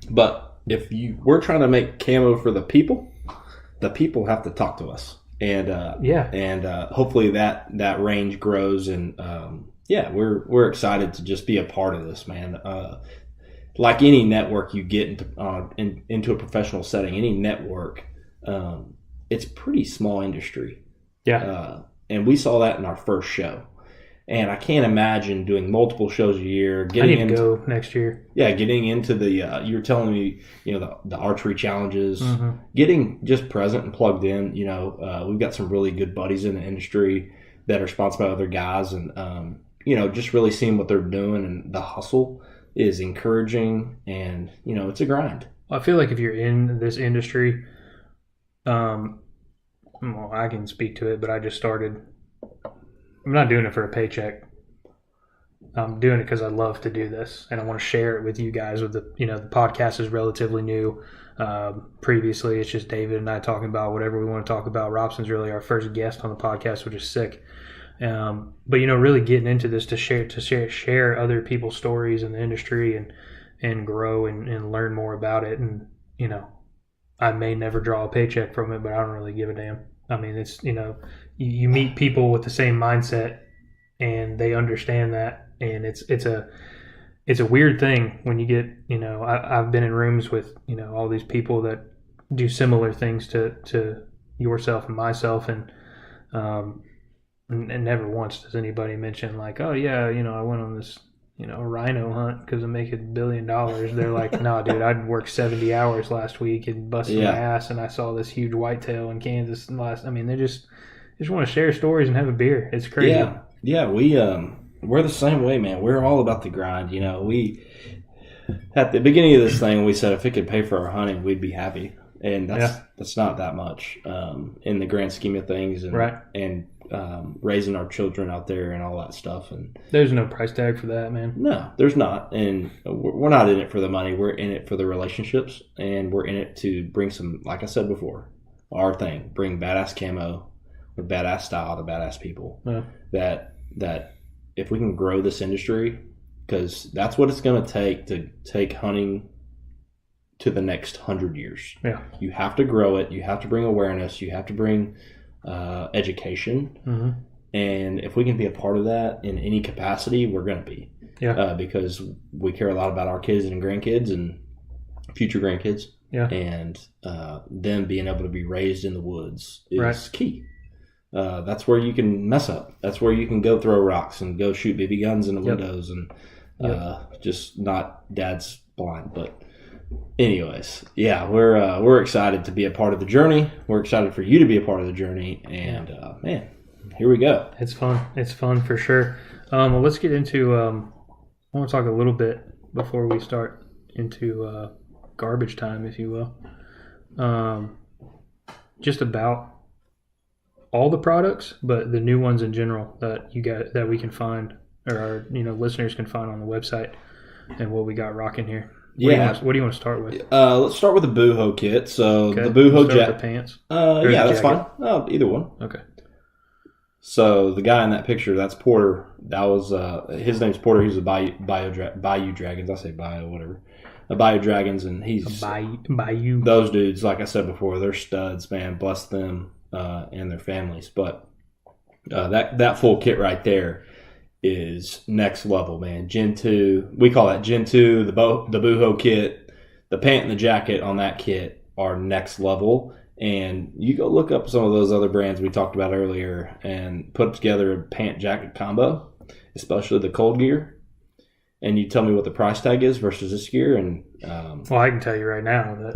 but we're trying to make camo for the people have to talk to us. And hopefully that range grows, and we're excited to just be a part of this, man. Like any network you get into a professional setting, any network, it's pretty small industry. Yeah, and we saw that in our first show. And I can't imagine doing multiple shows a year. I need to go next year. Yeah, getting into the you were telling me, the archery challenges, getting just present and plugged in. We've got some really good buddies in the industry that are sponsored by other guys, and just really seeing what they're doing, and the hustle is encouraging, and it's a grind. I feel like if you're in this industry, I can speak to it, but I just started. I'm not doing it for a paycheck. I'm doing it because I love to do this, and I want to share it with you guys. With the podcast is relatively new. Previously, it's just David and I talking about whatever we want to talk about. Robson's really our first guest on the podcast, which is sick. But really getting into this to share other people's stories in the industry and grow and learn more about it. And I may never draw a paycheck from it, but I don't really give a damn. I mean, it's you meet people with the same mindset, and they understand that, and it's a weird thing when you get I've been in rooms with all these people that do similar things to yourself and myself, and never once does anybody mention like, oh yeah, I went on this rhino hunt because I'm making $1 billion. They're like, nah, dude, I'd worked 70 hours last week and busted my ass, and I saw this huge whitetail in Kansas they just want to share stories and have a beer. It's crazy. Yeah, we're the same way, man. We're all about the grind. We at the beginning of this thing, we said if it could pay for our hunting, we'd be happy, and that's not that much in the grand scheme of things, and right. And raising our children out there and all that stuff. And there's no price tag for that, man. No, there's not. And we're not in it for the money. We're in it for the relationships, and we're in it to bring some, like I said before, our thing, bring badass camo with badass style to badass people. Yeah. That if we can grow this industry, because that's what it's going to take to take hunting to the next 100 years. Yeah. You have to grow it. You have to bring awareness. You have to bring education, and if we can be a part of that in any capacity, we're going to be. Because we care a lot about our kids and grandkids and future grandkids. And them being able to be raised in the woods is key. That's where you can mess up. That's where you can go throw rocks and go shoot BB guns in the windows and just not dad's blind. But anyways, we're excited to be a part of the journey. We're excited for you to be a part of the journey, and man, here we go. It's fun for sure. Well, let's get into I want to talk a little bit before we start into garbage time, if you will, just about all the products, but the new ones in general that we can find, or our listeners can find on the website, and what we got rocking here. What do you want to start with? Let's start with the Booho kit. So the Booho the pants. That's fine. Either one. Okay. So the guy in that picture, that's Porter. That was his name's Porter. He's a Bayou Dragons. I say Bayou, whatever. Bayou Dragons, and he's Bayou. Those dudes, like I said before, they're studs, man. Bless them and their families. But that full kit right there is next level, man. Gen 2, we call that Gen 2, the Booho kit, the pant and the jacket on that kit are next level. And you go look up some of those other brands we talked about earlier and put together a pant jacket combo, especially the cold gear. And you tell me what the price tag is versus this gear. And well, I can tell you right now that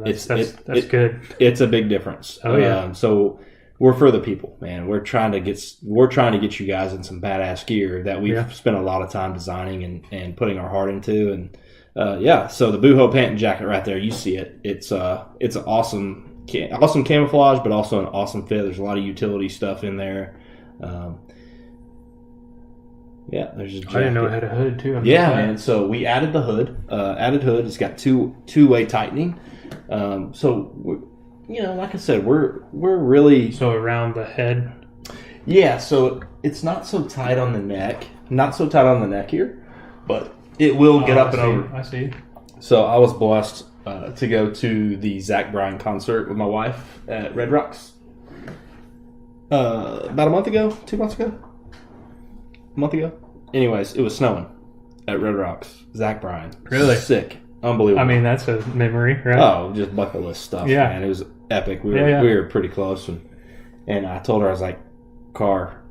that's good. It's a big difference. Oh yeah. So we're for the people, man. We're trying to get you guys in some badass gear that we've spent a lot of time designing and putting our heart into. And so the Booho pant and jacket right there, you see it. It's an awesome camouflage, but also an awesome fit. There's a lot of utility stuff in there. There's a jacket. I didn't know it had a hood too. Man. So we added the hood. It's got two-way tightening. Like I said, we're really around the head. Yeah. So it's not so tight on the neck. Not so tight on the neck here, but it will get up and over. I see. So I was blessed to go to the Zach Bryan concert with my wife at Red Rocks about a month ago, 2 months ago, a month ago. Anyways, it was snowing at Red Rocks. Zach Bryan. Really? Sick. Unbelievable. I mean, that's a memory, right? Oh, just bucket list stuff, man. It was epic. We were pretty close. And I told her, I was like, Car,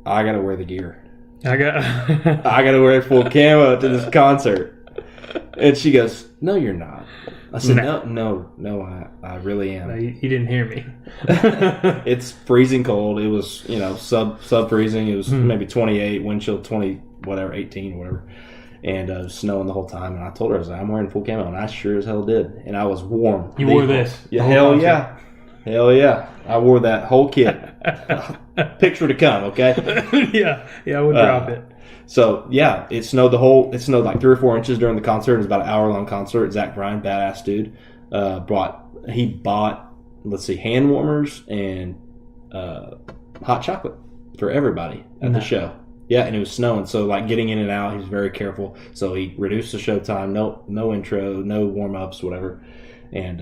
I got to wear the gear. I got to wear full camo to this concert. And she goes, no, you're not. I said, no, I really am. No, you didn't hear me. It's freezing cold. It was, sub freezing. It was maybe 28, wind chill 20, whatever, 18, whatever. And it was snowing the whole time. And I told her, I was like, I'm wearing full camo. And I sure as hell did. And I was warm. You wore this? Yeah, hell yeah. Hell yeah. I wore that whole kit. Picture to come, okay? Yeah, we'll drop it. So, yeah, it snowed like 3 or 4 inches during the concert. It was about an hour-long concert. Zach Bryan, badass dude, bought, hand warmers and hot chocolate for everybody at the show. Yeah, and it was snowing, so like getting in and out, he was very careful. So he reduced the show time, no intro, no warm-ups, whatever. And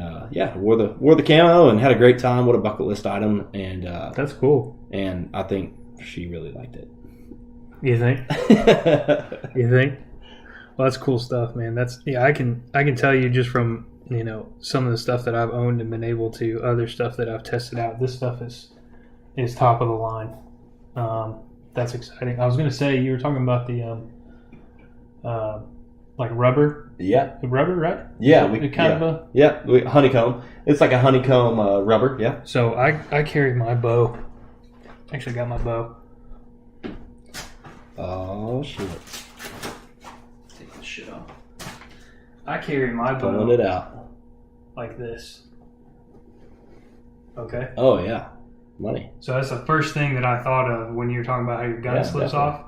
wore the camo and had a great time. What a bucket list item. And that's cool. And I think she really liked it. You think? You think? Well, that's cool stuff, man. I can tell you just from some of the stuff that I've owned and been able to, other stuff that I've tested out. This stuff is top of the line. That's exciting. I was going to say, you were talking about the like rubber. Yeah. The rubber, right? Yeah. Honeycomb. It's like a honeycomb rubber. Yeah. So I carry my bow. Actually got my bow. Oh, shit. Take this shit off. I carry my bow. Pulling it out. Like this. Okay? Oh, yeah. Money. So that's the first thing that I thought of when you were talking about how your gun slips off.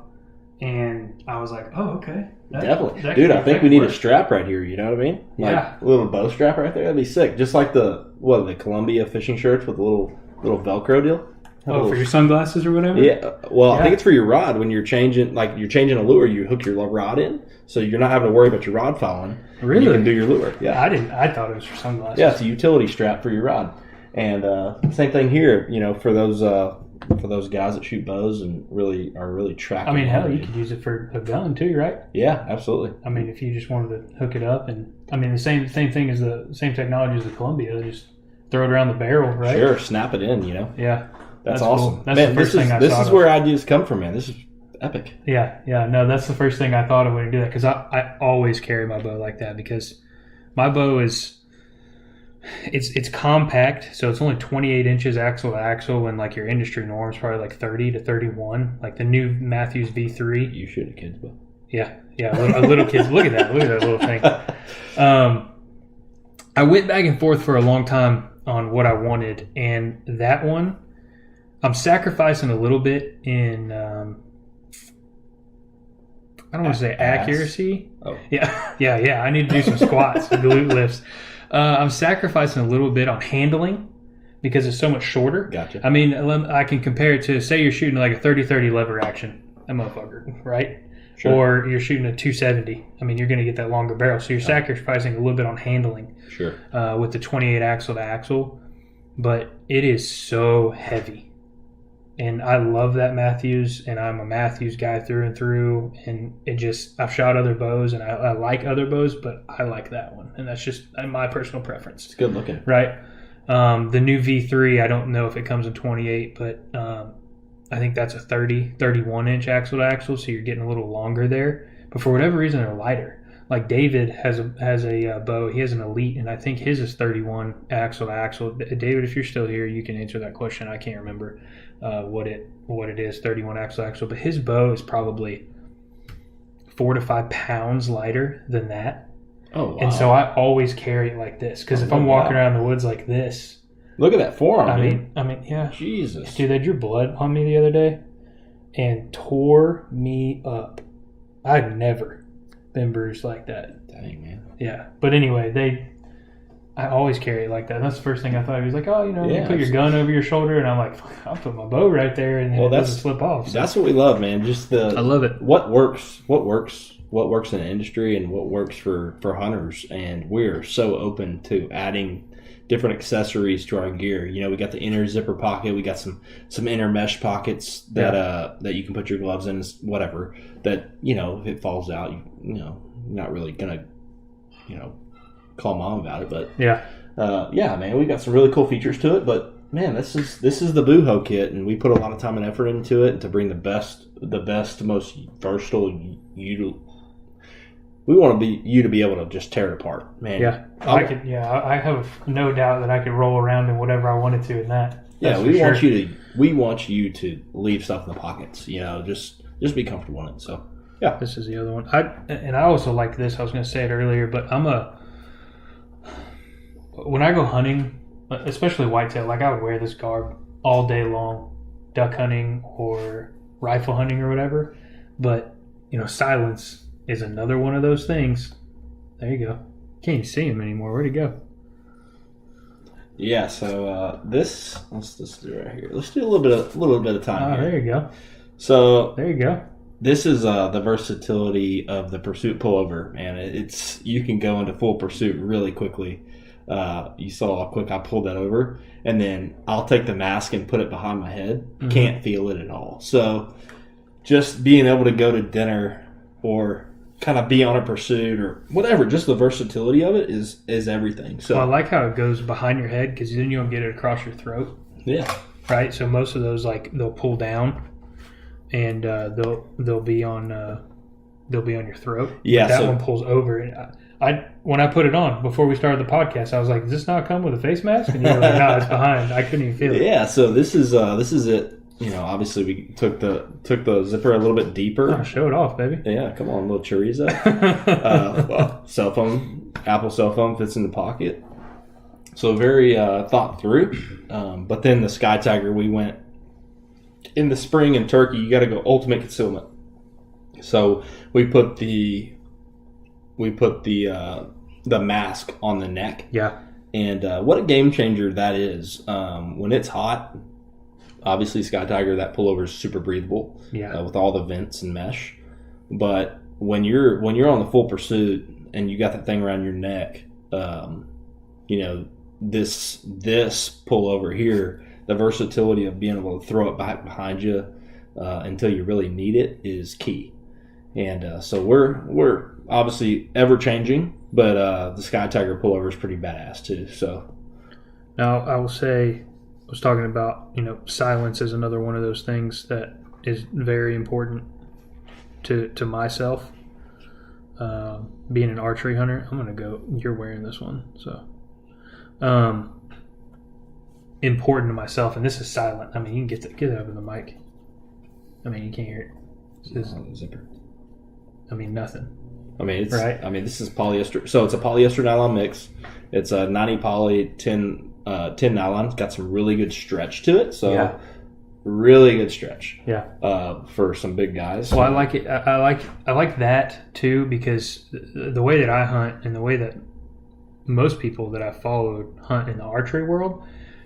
And I was like, oh, okay. Definitely. Dude, I think we need a strap right here, you know what I mean? Like a little bow strap right there. That'd be sick. Just like the Columbia fishing shirts with a little Velcro deal. For your sunglasses or whatever? Yeah. Well, I think it's for your rod. When you're changing a lure, you hook your rod in, so you're not having to worry about your rod falling. Really? You can do your lure. Yeah. I thought it was for sunglasses. Yeah, it's a utility strap for your rod. And same thing here, for those guys that shoot bows and are really tracking. I mean, hell, you could use it for a gun too, right? Yeah, absolutely. I mean, if you just wanted to hook it up, and I mean, the same thing as the same technology as the Columbia, just throw it around the barrel, right? Sure, snap it in, Yeah. That's awesome. Cool. That's man, the first thing I thought This is where ideas come from, man. This is epic. Yeah. No, that's the first thing I thought of when you do that, because I always carry my bow like that, because my bow is it's compact, so it's only 28 inches axle to axle, and like your industry norm is probably like 30 to 31, like the new Matthews V3. You shoot a kid's bow. Yeah, a little kid's. Look at that little thing. I went back and forth for a long time on what I wanted, and that one, I'm sacrificing a little bit in, I don't want to say accuracy. Oh. Yeah. I need to do some squats, glute lifts. I'm sacrificing a little bit on handling because it's so much shorter. Gotcha. I mean, I can compare it to, say you're shooting like a 30-30 lever action, that motherfucker, right? Sure. or you're shooting a 270. I mean, you're going to get that longer barrel. So you're sacrificing a little bit on handling Sure. with the 28 axle to axle, but it is so heavy. And I love that Matthews, and I'm a Matthews guy through and through. And I've shot other bows, and I like other bows, but I like that one. And that's just my personal preference. It's good looking. Right. The new V3, I don't know if it comes in 28, but I think that's a 31 inch axle to axle, so you're getting a little longer there. But for whatever reason, they're lighter. Like David has a bow. He has an Elite, and I think his is 31 axle to axle. David, if you're still here, you can answer that question. I can't remember what it is, 31 axle to axle. But his bow is probably 4 to 5 pounds lighter than that. Oh, wow. And so I always carry it like this, because if I'm walking around the woods like this, look at that forearm. I mean, yeah. Jesus, dude, they drew blood on me the other day and tore me up. I'd never been bruised like that. Dang, man. Yeah, but anyway, I always carry it like that. That's the first thing I thought. He was like, "Oh, you put your gun over your shoulder," and I'm like, "I'll put my bow right there, and then it doesn't slip off." So. That's what we love, man. Just I love it. What works in the industry and what works for hunters, and we're so open to adding different accessories to our gear. You know, we got the inner zipper pocket, we got some inner mesh pockets that you can put your gloves in, whatever. That, you know, if it falls out, you know, you're not really gonna, you know, call mom about it. But yeah, man, we got some really cool features to it. But man, this is the Booho kit, and we put a lot of time and effort into it to bring the best, most versatile we want you to be able to just tear it apart, man. Yeah, I have no doubt that I could roll around in whatever I wanted to in that. Yeah, we want you to leave stuff in the pockets. You know, just be comfortable in it. So yeah, this is the other one. I also like this. I was going to say it earlier, but when I go hunting, especially whitetail, like I would wear this garb all day long, duck hunting or rifle hunting or whatever. But you know, silence is another one of those things. There you go. Can't even see him anymore. Where'd he go? Yeah, so let's just do it right here. Let's do a little bit of time here. There you go. So there you go. This is the versatility of the Pursuit pullover, man. You can go into full pursuit really quickly. You saw how quick I pulled that over, and then I'll take the mask and put it behind my head. Mm-hmm. Can't feel it at all. So just being able to go to dinner or kind of be on a pursuit or whatever, just the versatility of it is everything. So I like how it goes behind your head, because then you don't get it across your throat. Yeah. Right. So most of those, like, they'll pull down, and they'll be on your throat. Yeah. That one pulls over. And when I put it on before we started the podcast, I was like, "Does this not come with a face mask?" And you were like, "No, it's behind." I couldn't even feel it. Yeah. So this is it. You know, obviously we took the zipper a little bit deeper. Oh, show it off, baby. Yeah, come on, little chorizo. Cell phone, Apple cell phone fits in the pocket. So very thought through. But then the Sky Tiger, we went in the spring in Turkey. You got to go ultimate concealment. So we put the mask on the neck. Yeah. And what a game changer that is. When it's hot. Obviously, Sky Tiger, that pullover is super breathable, with all the vents and mesh. But when you're on the full pursuit and you got that thing around your neck, you know, this pullover here, the versatility of being able to throw it back behind you until you really need it is key. And so we're obviously ever changing, but the Sky Tiger pullover is pretty badass too. So now I will say. Was talking about, you know, silence is another one of those things that is very important to myself. Being an archery hunter, I'm gonna go. You're wearing this one, so important to myself, and this is silent. I mean, you can get it up in the mic. I mean, you can't hear it. This is zipper. I mean, nothing. I mean, it's right. I mean, this is polyester. So it's a polyester nylon mix. It's a 90 poly 10 nylon. It's got some really good stretch to it. So really good stretch. Yeah. For some big guys. Well, I like it. I like that too, because the way that I hunt and the way that most people that I've followed hunt in the archery world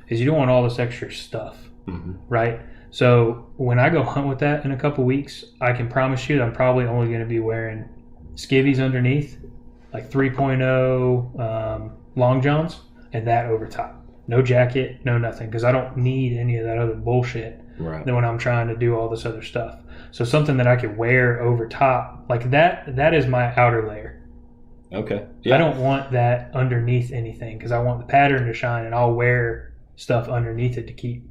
is you don't want all this extra stuff, mm-hmm. right? So when I go hunt with that in a couple weeks, I can promise you that I'm probably only going to be wearing skivvies underneath, like 3.0 long johns, and that over top. No jacket, no nothing, because I don't need any of that other bullshit than when I'm trying to do all this other stuff. So something that I could wear over top, like that is my outer layer. Okay. Yeah. I don't want that underneath anything because I want the pattern to shine, and I'll wear stuff underneath it to keep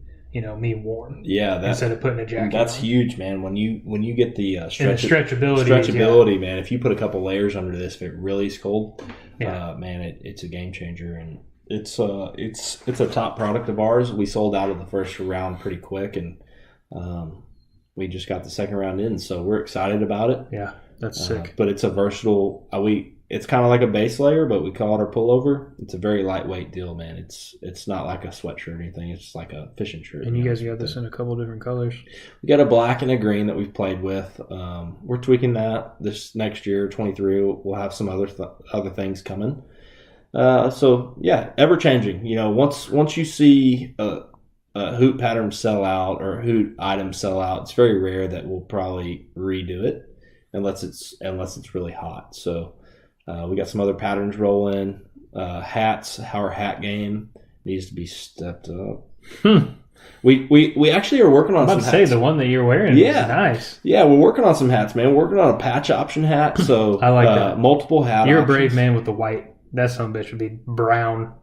me warm. Yeah, instead of putting a jacket. That's on. huge, man. When you get the stretchability, man. If you put a couple layers under this, if it really is cold, man, it's a game changer, and it's a top product of ours. We sold out of the first round pretty quick, and we just got the second round in, so we're excited about it. Yeah, that's sick. But it's a versatile. It's kind of like a base layer, but we call it our pullover. It's a very lightweight deal, man. It's not like a sweatshirt or anything. It's just like a fishing shirt. And you guys got this in a couple different colors. We got a black and a green that we've played with. We're tweaking that this next year, 23. We'll have some other things coming. So yeah, ever changing. Once you see a Hoot pattern sell out or Hoot item sell out, it's very rare that we'll probably redo it unless it's really hot. So. We got some other patterns rolling. Hats, our hat game needs to be stepped up. We actually are working on some hats. I was about to say, the one that you're wearing is nice. Yeah, we're working on some hats, man. We're working on a patch option hat. So I like that. Multiple hat You're options. a brave man with the white. That son of a bitch would be brown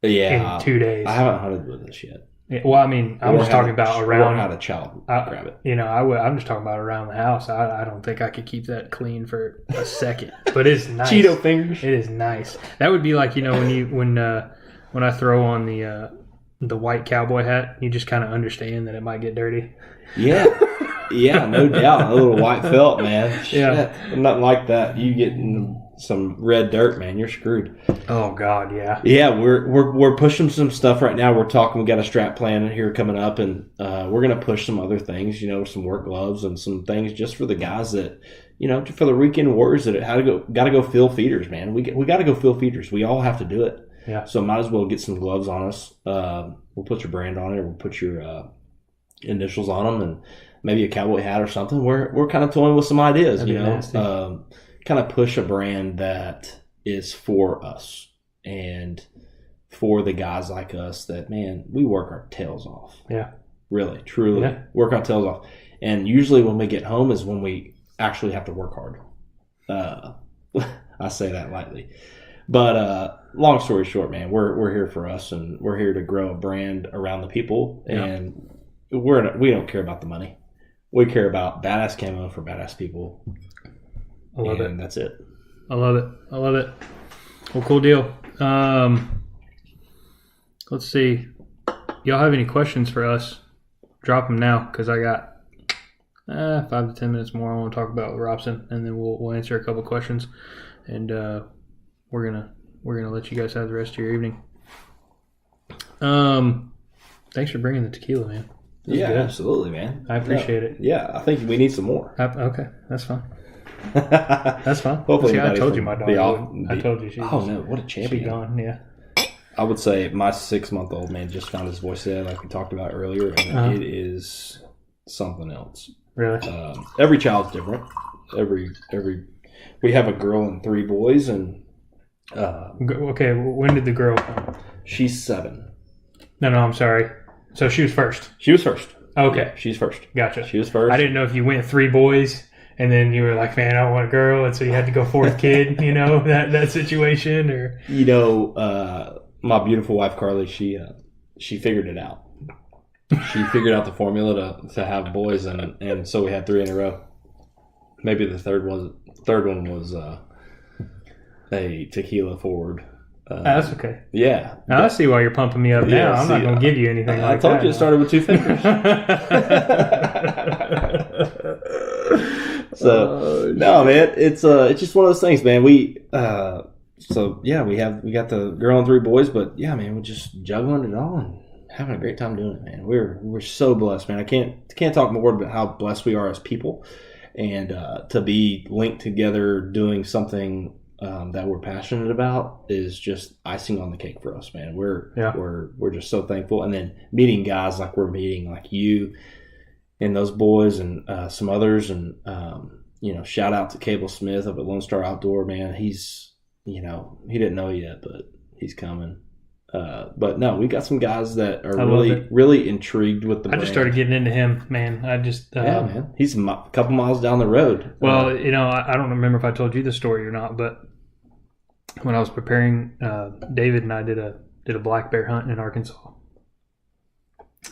in 2 days. I haven't hunted with this yet. Well, I mean, I'm just talking about around. How to grab it. I'm just talking about around the house. I don't think I could keep that clean for a second. But it's nice. Cheeto fingers. It is nice. That would be like when I throw on the white cowboy hat, you just kind of understand that it might get dirty. Yeah, no doubt. A little white felt, man. Yeah, nothing like that. You get in some red dirt, man. You're screwed. Oh God, yeah. Yeah, we're pushing some stuff right now. We're talking. We got a strap plan here coming up, and we're gonna push some other things. Some work gloves and some things just for the guys that, for the weekend warriors that got to go fill feeders, man. We got to go fill feeders. We all have to do it. Yeah. So might as well get some gloves on us. We'll put your brand on it. We'll put your initials on them, and maybe a cowboy hat or something. We're kind of toying with some ideas. Kind of push a brand that is for us and for the guys like us that, man, we work our tails off. Yeah. Really, truly work our tails off. And usually when we get home is when we actually have to work hard. I say that lightly. But long story short, man, we're here for us, and we're here to grow a brand around the people. Yeah. And we don't care about the money. We care about badass camo for badass people. I love it. And that's it. I love it. Well, cool deal. Let's see. Y'all have any questions for us? Drop them now, because I got 5 to 10 minutes more I want to talk about with Robson, and then we'll answer a couple questions, and we're gonna let you guys have the rest of your evening. Thanks for bringing the tequila, man. Yeah, good. Absolutely, man. I appreciate it. Yeah, I think we need some more. Okay, that's fine. That's fine. Hopefully, I told you my dog. I told you she. Oh no, what a champion! She'd be gone. Yeah. I would say my 6-month-old man just found his voice today, like we talked about earlier, and it is something else. Really? Every child's different. Every we have a girl and 3 boys, and okay. When did the girl come? She's 7. No, I'm sorry. So she was first. She was first. Okay, yeah, she's first. Gotcha. She was first. I didn't know if you went 3 boys. And then you were like, man, I want a girl. And so you had to go 4th kid, that situation, or. My beautiful wife, Carly, she figured it out. She figured out the formula to have boys. And so we had 3 in a row. Maybe the third one was a tequila forward. That's okay. Yeah. Now I see why you're pumping me up now. I'm not going to give you anything like that. I told you it started with 2 fingers. So no, man, it's just one of those things, man. We got the girl and 3 boys, but yeah, man, we're just juggling it all and having a great time doing it, man. We're so blessed, man. I can't talk more about how blessed we are as people, and to be linked together doing something that we're passionate about is just icing on the cake for us, man. We're just so thankful, and then meeting guys like we're meeting, like you. and those boys and some others, and shout out to Cable Smith up at Lone Star Outdoor. Man, he's he didn't know yet, but he's coming. But no, we got some guys that are really intrigued with the brand. I just started getting into him, man. Man, he's a couple miles down the road. Well, I don't remember if I told you the story or not, but when I was preparing, David and I did a black bear hunt in Arkansas,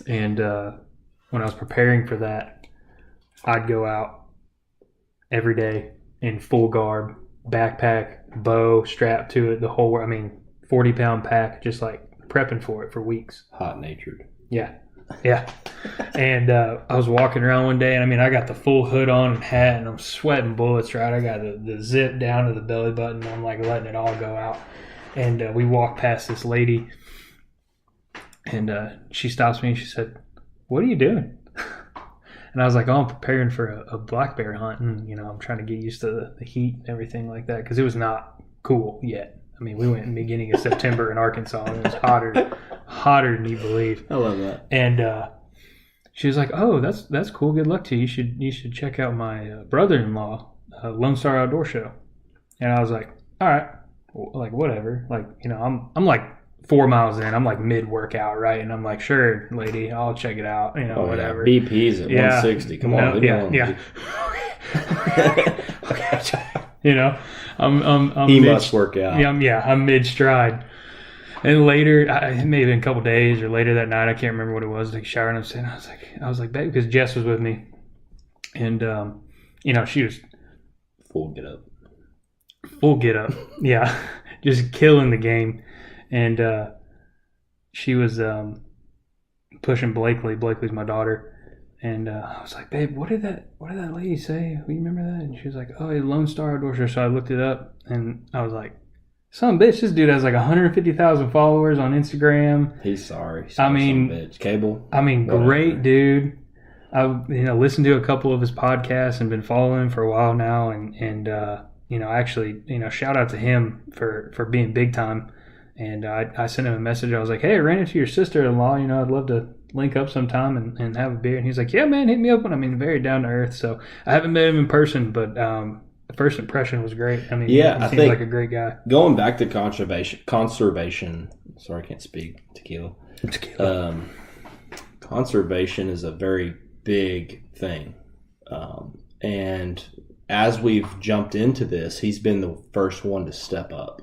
and when I was preparing for that, I'd go out every day in full garb, backpack, bow strapped to it, the whole 40-pound pack, just like prepping for it for weeks. Hot-natured. Yeah. And I was walking around one day, and I got the full hood on and hat, and I'm sweating bullets, right? I got the zip down to the belly button. I'm like letting it all go out. And we walked past this lady, and she stops me and she said, "What are you doing?" And I was like, "Oh, I'm preparing for a black bear hunt, and I'm trying to get used to the heat and everything like that, because it was not cool yet. We went in the beginning of September in Arkansas, and it was hotter than you believe." I love that. And she was like, "Oh, that's cool. Good luck to you. You should check out my brother-in-law, Lone Star Outdoor Show." And I was like, "All right, like whatever." Like I'm like 4 miles in. I'm like mid-workout, right? And I'm like, "Sure, lady, I'll check it out. Whatever." Yeah. BP's at 160. Come on, yeah. Okay. I'm he must work out. I'm mid-stride. And later, it may have been a couple days or later that night, I can't remember what it was, like showering upstairs. I was like, babe, because Jess was with me. And, she was full get up. Yeah. Just killing the game. And she was pushing Blakely. Blakely's my daughter. And I was like, babe, what did that lady say? You remember that? And she was like, oh, Lone Star Outdoor Show. So I looked it up, and I was like, son of a bitch, this dude has like 150,000 followers on Instagram. He's sorry. Bitch. Cable. Great dude. I've listened to a couple of his podcasts and been following him for a while now, and actually shout out to him for being big time. And I sent him a message. I was like, hey, I ran into your sister-in-law. I'd love to link up sometime and have a beer. And he's like, yeah, man, hit me up. Very down to earth. So I haven't met him in person, but the first impression was great. He seems like a great guy. Going back to conservation. Sorry, I can't speak. Tequila. Conservation is a very big thing. And as we've jumped into this, he's been the first one to step up.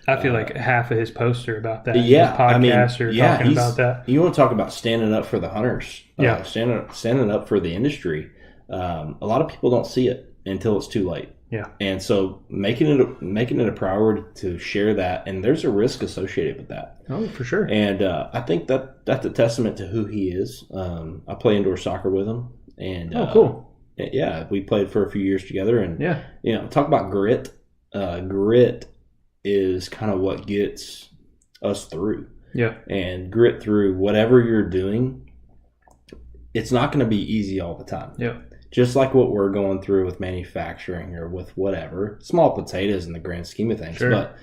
I feel like half of his posts are about that. Yeah, his podcasts are talking about that. You want to talk about standing up for the hunters? Yeah, standing up for the industry. A lot of people don't see it until it's too late. Yeah, and so making it a priority to share that, and there's a risk associated with that. Oh, for sure. And I think that's a testament to who he is. I play indoor soccer with him, and cool. Yeah, we played for a few years together, and yeah, talk about grit. Grit is kind of what gets us through. Yeah. And grit through whatever you're doing. It's not going to be easy all the time. Yeah. Just like what we're going through with manufacturing or with whatever. Small potatoes in the grand scheme of things. Sure. But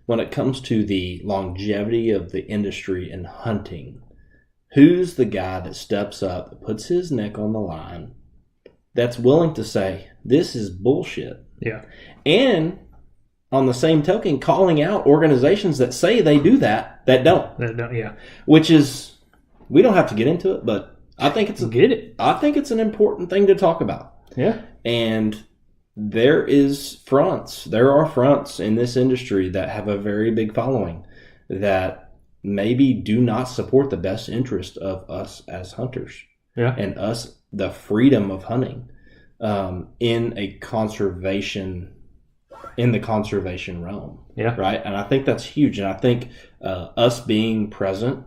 when it comes to the longevity of the industry and hunting, who's the guy that steps up, that puts his neck on the line, that's willing to say, this is bullshit? Yeah. And on the same token, calling out organizations that say they do that don't. Yeah. Which is, we don't have to get into it, but I think it's an important thing to talk about. Yeah. And there are fronts in this industry that have a very big following that maybe do not support the best interest of us as hunters. Yeah. And us, the freedom of hunting in the conservation realm. Yeah. Right. And I think that's huge. And I think us being present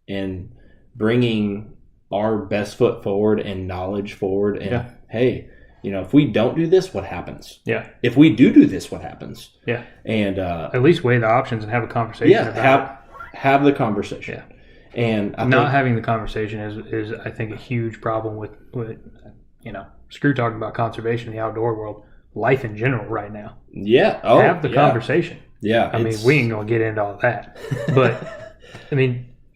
and bringing our best foot forward and knowledge forward. And hey, if we don't do this, what happens? Yeah. If we do this, what happens? Yeah. And at least weigh the options and have a conversation about it. Have the conversation. Yeah. And not having the conversation is I think a huge problem with screw talking about conservation in the outdoor world. Life in general right now. Yeah. Have the conversation. Yeah. We ain't going to get into all that. But,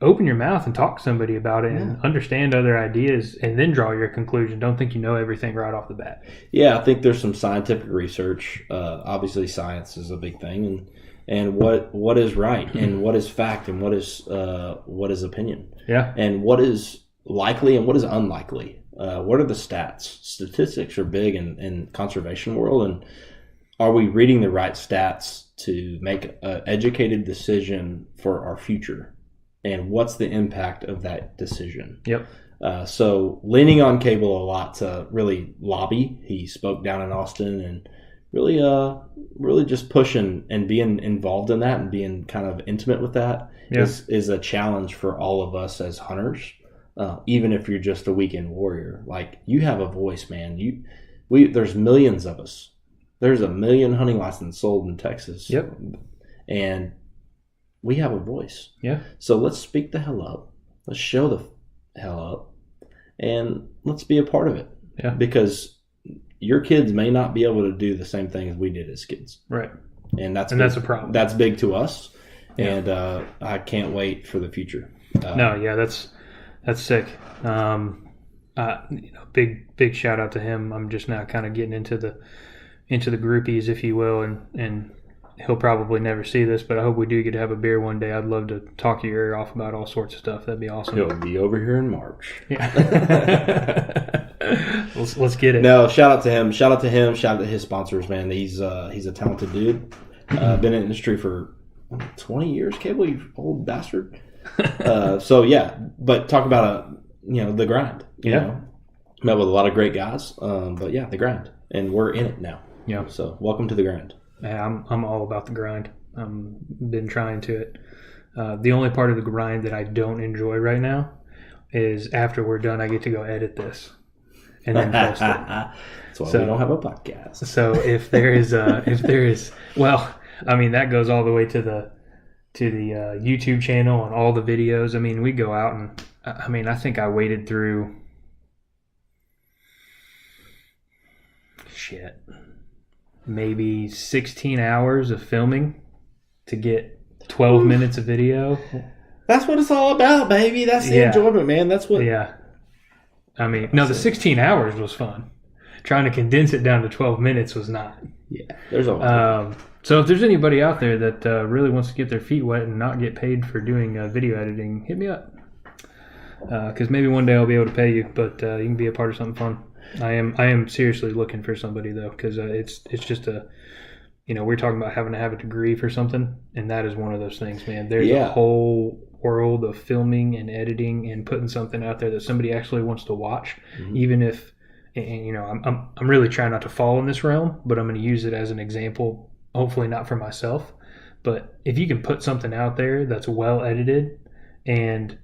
open your mouth and talk to somebody about it and understand other ideas and then draw your conclusion. Don't think you know everything right off the bat. Yeah, I think there's some scientific research. Obviously, science is a big thing, and what is right and what is fact and what is opinion. Yeah, and what is likely and what is unlikely. What are the stats? Statistics are big in conservation world, and are we reading the right stats to make an educated decision for our future? And what's the impact of that decision? Yep. So leaning on Cable a lot to really lobby. He spoke down in Austin and really just pushing and being involved in that and being kind of intimate with that is a challenge for all of us as hunters. Even if you're just a weekend warrior, like you have a voice, man. There's millions of us. There's 1 million hunting licenses sold in Texas. Yep. And we have a voice. Yeah. So let's speak the hell up. Let's show the hell up. And let's be a part of it. Yeah. Because your kids may not be able to do the same things we did as kids. Right. And that's a problem. That's big to us. Yeah. And I can't wait for the future. That's sick. Big shout out to him. I'm just now kind of getting into the groupies, if you will, and he'll probably never see this, but I hope we do get to have a beer one day. I'd love to talk your ear off about all sorts of stuff. That'd be awesome. He'll be over here in March. Yeah. let's get it. No, shout out to him. Shout out to his sponsors, man. He's a talented dude. Been in the industry for 20 years, Cable, you old bastard. So yeah, but talk about the grind. You know, met with a lot of great guys. But yeah, the grind, and we're in it now. Yeah. So welcome to the grind. Yeah, I'm all about the grind. Been trying to it. The only part of the grind that I don't enjoy right now is after we're done, I get to go edit this and then post it. That's why we don't have a podcast. So if there is, well, I mean that goes all the way to the YouTube channel and all the videos. I mean, we go out and I think I waded through maybe 16 hours of filming to get 12 minutes of video. That's what it's all about, baby. That's the enjoyment, man. That's what. Yeah. I mean, no, the 16 hours was fun. Trying to condense it down to 12 minutes was not. Yeah. There's always. So if there's anybody out there that really wants to get their feet wet and not get paid for doing video editing, hit me up. Because maybe one day I'll be able to pay you, but you can be a part of something fun. I am seriously looking for somebody though, because it's just we're talking about having to have a degree for something, and that is one of those things, man. There's a whole world of filming and editing and putting something out there that somebody actually wants to watch, even if, I'm really trying not to fall in this realm, but I'm going to use it as an example, hopefully not for myself, but if you can put something out there that's well edited and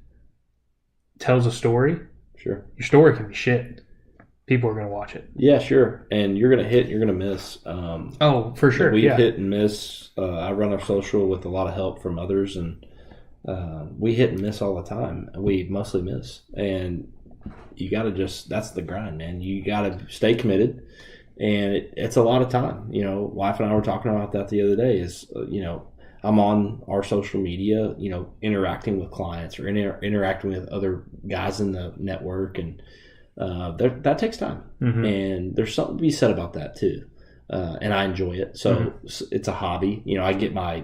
tells a story, sure, your story can be shit. People are going to watch it. Yeah, sure. And you're going to hit, you're going to miss. For sure. We hit and miss. I run our social with a lot of help from others, and we hit and miss all the time. We mostly miss. And you got to that's the grind, man. You got to stay committed. And it's a lot of time. Wife and I were talking about that the other day is, I'm on our social media, interacting with clients or interacting with other guys in the network, and that takes time, and there's something to be said about that too, and I enjoy it. So it's a hobby. I get my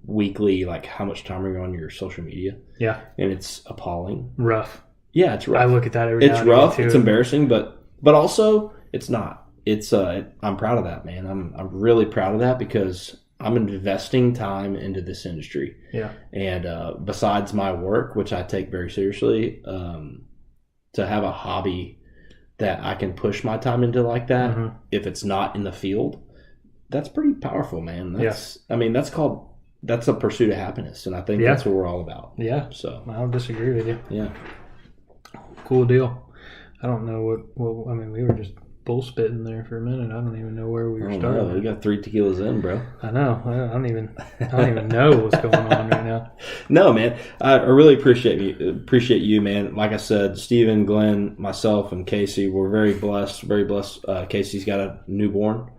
weekly, like, how much time are you on your social media? Yeah, and it's appalling. Rough. Yeah, it's rough. I look at that every day. It's rough. It's embarrassing, but also it's not. It's I'm proud of that, man. I'm really proud of that because I'm investing time into this industry. Yeah, and besides my work, which I take very seriously, to have a hobby that I can push my time into like that, if it's not in the field, that's pretty powerful, man. That's a pursuit of happiness, and I think that's what we're all about. Yeah. So I don't disagree with you. Yeah. Cool deal. I don't know what we were just bull spitting there for a minute. I don't even know where we were starting. We got 3 tequilas in, bro. I know. I don't even know what's going on right now. No, man. I really appreciate you, man. Like I said, Steven, Glenn, myself, and Casey, we're very blessed. Very blessed. Casey's got a newborn,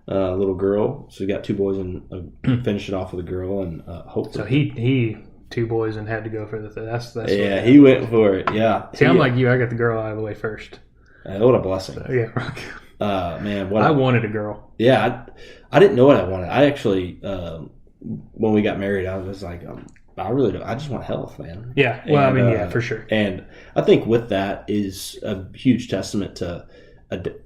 little girl. So we got 2 boys and finish it off with a girl, and hopefully. So he 2 boys and had to go for the third. That's yeah, he went for it. Yeah. See, I'm like you. I got the girl out of the way first. What a blessing. So, yeah. Man, I wanted a girl. Yeah, I didn't know what I wanted. I actually, when we got married, I was like, I really don't. I just want health, man. Yeah. Well, I mean, yeah, for sure. And I think with that is a huge testament to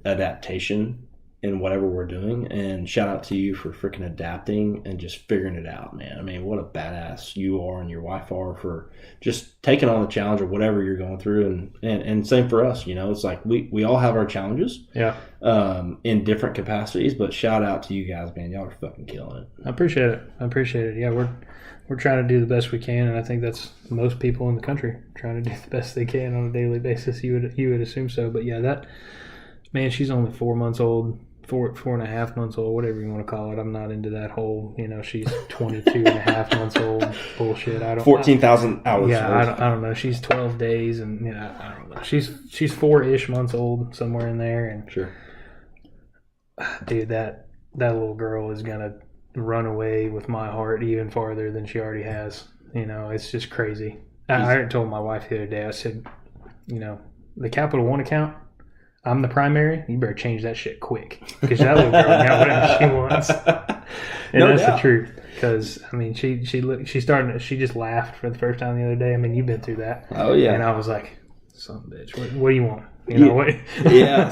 adaptation in whatever we're doing. And shout out to you for freaking adapting and just figuring it out, man. I mean, what a badass you are and your wife are for just taking on the challenge of whatever you're going through. And same for us, it's like we all have our challenges. Yeah. In different capacities, but shout out to you guys, man. Y'all are fucking killing it. I appreciate it. Yeah, we're trying to do the best we can, and I think that's most people in the country trying to do the best they can on a daily basis. You would assume so, but yeah, that man, she's only 4 months old, 4.5 months old, whatever you want to call it. I'm not into that whole, she's 22.5 months old bullshit. I don't 14,000 hours. Yeah, I don't know. She's 12 days, and I don't know. She's 4-ish months old, somewhere in there, and sure, dude, that little girl is gonna run away with my heart even farther than she already has. It's just crazy. I told my wife the other day, I said, the Capital One account, I'm the primary. You better change that shit quick, because that little girl got whatever she wants, and no that's doubt. The truth. Because I mean, she just laughed for the first time the other day. I mean, you've been through that. Oh yeah. And I was like, son of a bitch, what do you want? What? Yeah.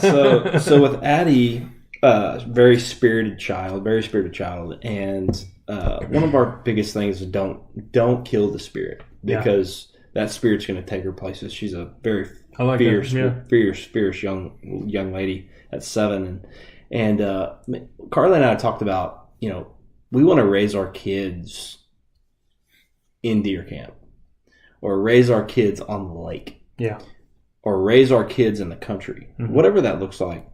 So with Addie, very spirited child, and one of our biggest things is don't kill the spirit, because that spirit's going to take her places. She's a very fierce young lady at 7, and Carly and I talked about, we want to raise our kids in deer camp, or raise our kids on the lake, or raise our kids in the country, whatever that looks like.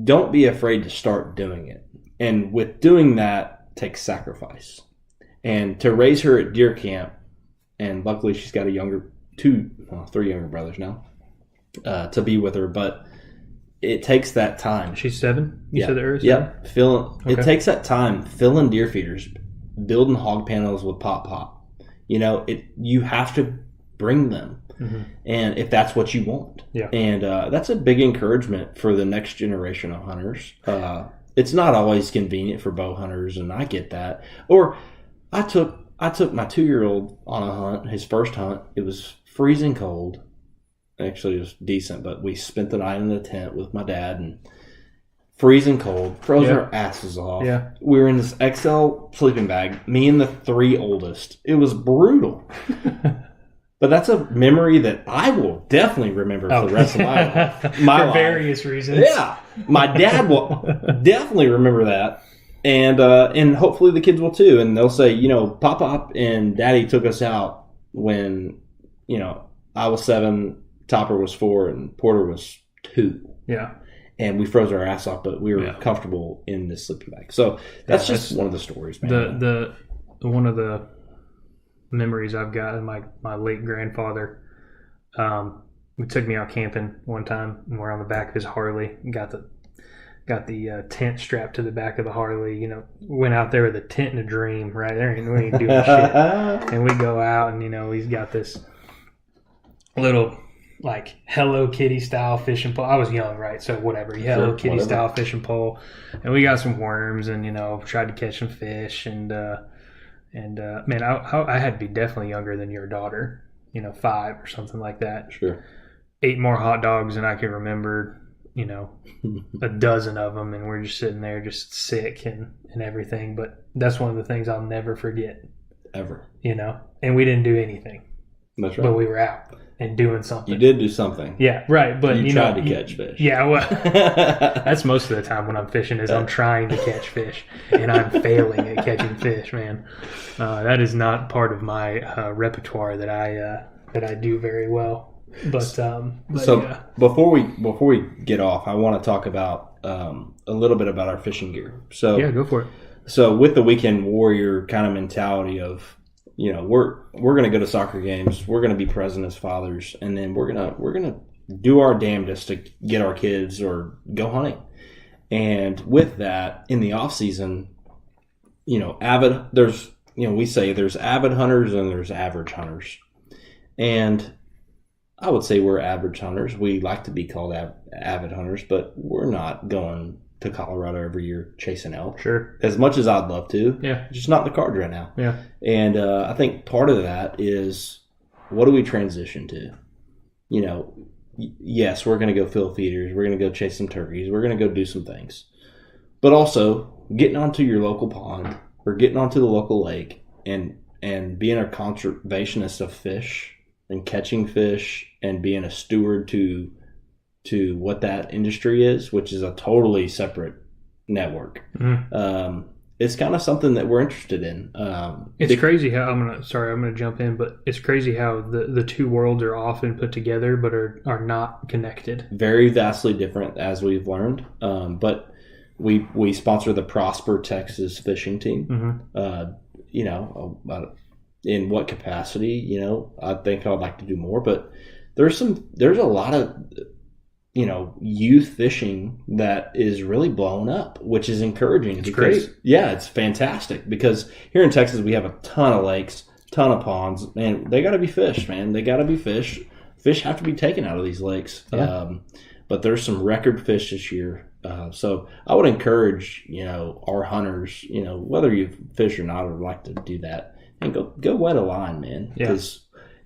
Don't be afraid to start doing it, and with doing that takes sacrifice. And to raise her at deer camp, and luckily she's got 3 younger brothers now, to be with her, but it takes that time. She's 7? You said that yeah. It takes that time filling deer feeders, building hog panels with pop. You have to bring them, and if that's what you want. And that's a big encouragement for the next generation of hunters. It's not always convenient for bow hunters, and I get that. Or I took my 2-year-old on a hunt, his first hunt. It was freezing cold. Actually, it was decent, but we spent the night in the tent with my dad, and freezing cold, froze our asses off. Yeah. We were in this XL sleeping bag, me and the 3 oldest. It was brutal. But that's a memory that I will definitely remember for the rest of my life. For various reasons. Yeah. My dad will definitely remember that. And hopefully the kids will too. And they'll say, Pop and Daddy took us out when, I was 7, Topper was 4, and Porter was 2. Yeah. And we froze our ass off, but we were comfortable in this sleeping bag. So that's just one of the stories, man. The one of the memories I've got of my late grandfather, he took me out camping one time, and we're on the back of his Harley, and got the tent strapped to the back of the Harley. Went out there with a tent and a dream, right? We ain't doing shit. And we go out, and he's got this little like Hello Kitty style fishing pole. I was young, right? So whatever. Hello Kitty style fishing pole, and we got some worms, and tried to catch some fish, and man, I had to be definitely younger than your daughter, 5 or something like that. Sure. Ate more hot dogs than I can remember. A dozen of them, and we're just sitting there just sick and everything. But that's one of the things I'll never forget. Ever. And we didn't do anything. That's right. But we were out and doing something. You did do something. Yeah, right. But you tried to catch fish. Yeah, well, that's most of the time when I'm fishing is I'm trying to catch fish, and I'm failing at catching fish, man. That is not part of my repertoire that I do very well. But yeah. Before we get off, I want to talk about a little bit about our fishing gear. So yeah, go for it. So with the weekend warrior kind of mentality of, we're going to go to soccer games, we're going to be present as fathers, and then we're going to do our damnedest to get our kids or go hunting. And with that, in the off season, there's we say there's avid hunters and there's average hunters. And I would say we're average hunters. We like to be called avid hunters, but we're not going to Colorado every year chasing elk. Sure. As much as I'd love to. Yeah. It's just not in the cards right now. Yeah. And I think part of that is, what do we transition to? Yes, we're going to go fill feeders. We're going to go chase some turkeys. We're going to go do some things. But also, getting onto your local pond or getting onto the local lake and being a conservationist of fish and catching fish and being a steward to what that industry is, which is a totally separate network. Mm-hmm. It's kind of something that we're interested in. It's crazy how I'm gonna jump in, but it's crazy how the two worlds are often put together but are not connected. Very vastly different, as we've learned. But we sponsor the Prosper Texas fishing team. Mm-hmm. In what capacity? I think I'd like to do more, but there's a lot of youth fishing that is really blowing up, which is encouraging. It's great. Yeah, it's fantastic, because here in Texas we have a ton of lakes, ton of ponds, and they got to be fished, man. They got to be fished. Fish have to be taken out of these lakes. Yeah. But there's some record fish this year. So I would encourage, our hunters, whether you fish or not, or like to do that, and go wet a line, man. Yeah.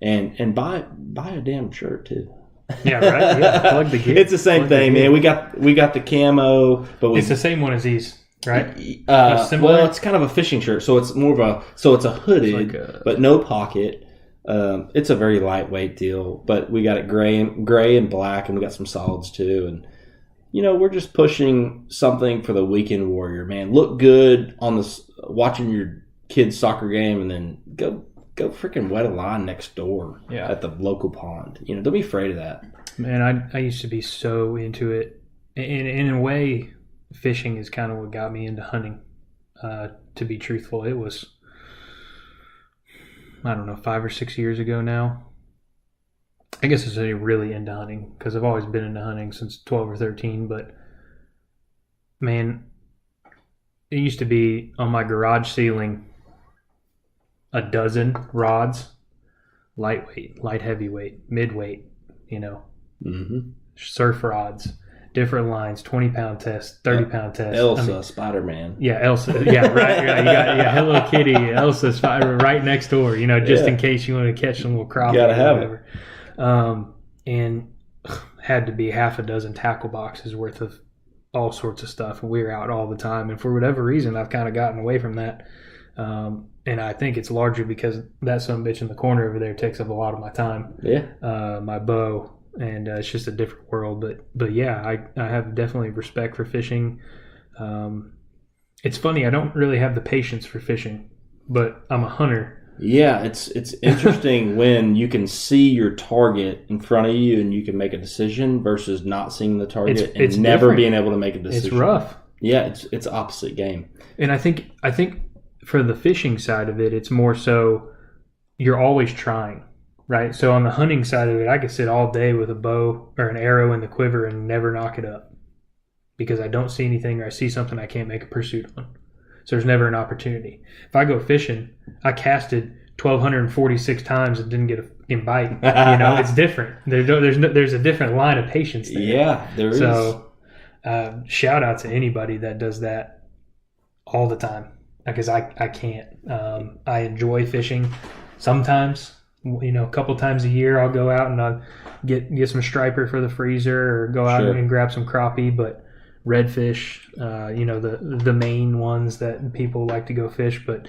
And buy a damn shirt too. Yeah, right. Yeah, plug the gear. It's the same thing, man. We got the camo, but it's the same one as these, right? Well, it's kind of a fishing shirt, so it's more of it's a hooded, but no pocket. It's a very lightweight deal, but we got it gray and black, and we got some solids too. And we're just pushing something for the weekend warrior, man. Look good on watching your kid's soccer game, and then go freaking wet a line next door at the local pond. Don't be afraid of that. Man, I used to be so into it. In a way, fishing is kind of what got me into hunting. To be truthful, it was, I don't know, 5 or 6 years ago now. I guess I was really into hunting, because I've always been into hunting since 12 or 13. But, man, it used to be on my garage ceiling a dozen rods, lightweight, light heavyweight, midweight, mm-hmm. surf rods, different lines, 20-pound test, 30-pound test. Elsa, Spider-Man. Yeah, Elsa. Yeah, right. You got Hello Kitty, Elsa, Spider, right next door. Just in case you want to catch some little crappie. Gotta have it. And had to be half a dozen tackle boxes worth of all sorts of stuff, and we were out all the time. And for whatever reason, I've kind of gotten away from that. And I think it's largely because that sumbitch in the corner over there takes up a lot of my time. Yeah. My bow, and it's just a different world. But yeah, I have definitely respect for fishing. It's funny, I don't really have the patience for fishing, but I'm a hunter. Yeah, it's interesting when you can see your target in front of you and you can make a decision versus not seeing the target and never different. being able to make a decision. It's rough. Yeah, it's opposite game. And I think for the fishing side of it, it's more so you're always trying, right? So on the hunting side of it, I could sit all day with a bow or an arrow in the quiver and never knock it up because I don't see anything, or I see something I can't make a pursuit on. So there's never an opportunity. If I go fishing, I casted 1,246 times and didn't get a fucking bite. It's different. There's a different line of patience there. Yeah, there is. So shout out to anybody that does that all the time. Because I can't. I enjoy fishing. Sometimes, a couple times a year, I'll go out and I'll get some striper for the freezer, or go out and grab some crappie. But redfish, the main ones that people like to go fish. But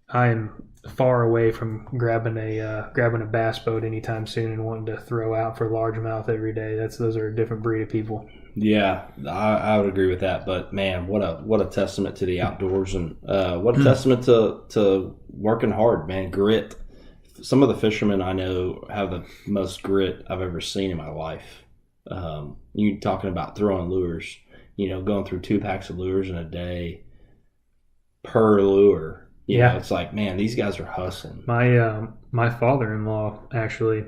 I'm far away from grabbing a bass boat anytime soon and wanting to throw out for largemouth every day. Those are a different breed of people. Yeah, I would agree with that. But man, what a testament to the outdoors, and what a testament to working hard, man. Grit. Some of the fishermen I know have the most grit I've ever seen in my life. You talking about throwing lures, going through 2 packs of lures in a day per lure. Yeah, it's like, man, these guys are hustling. My father-in-law actually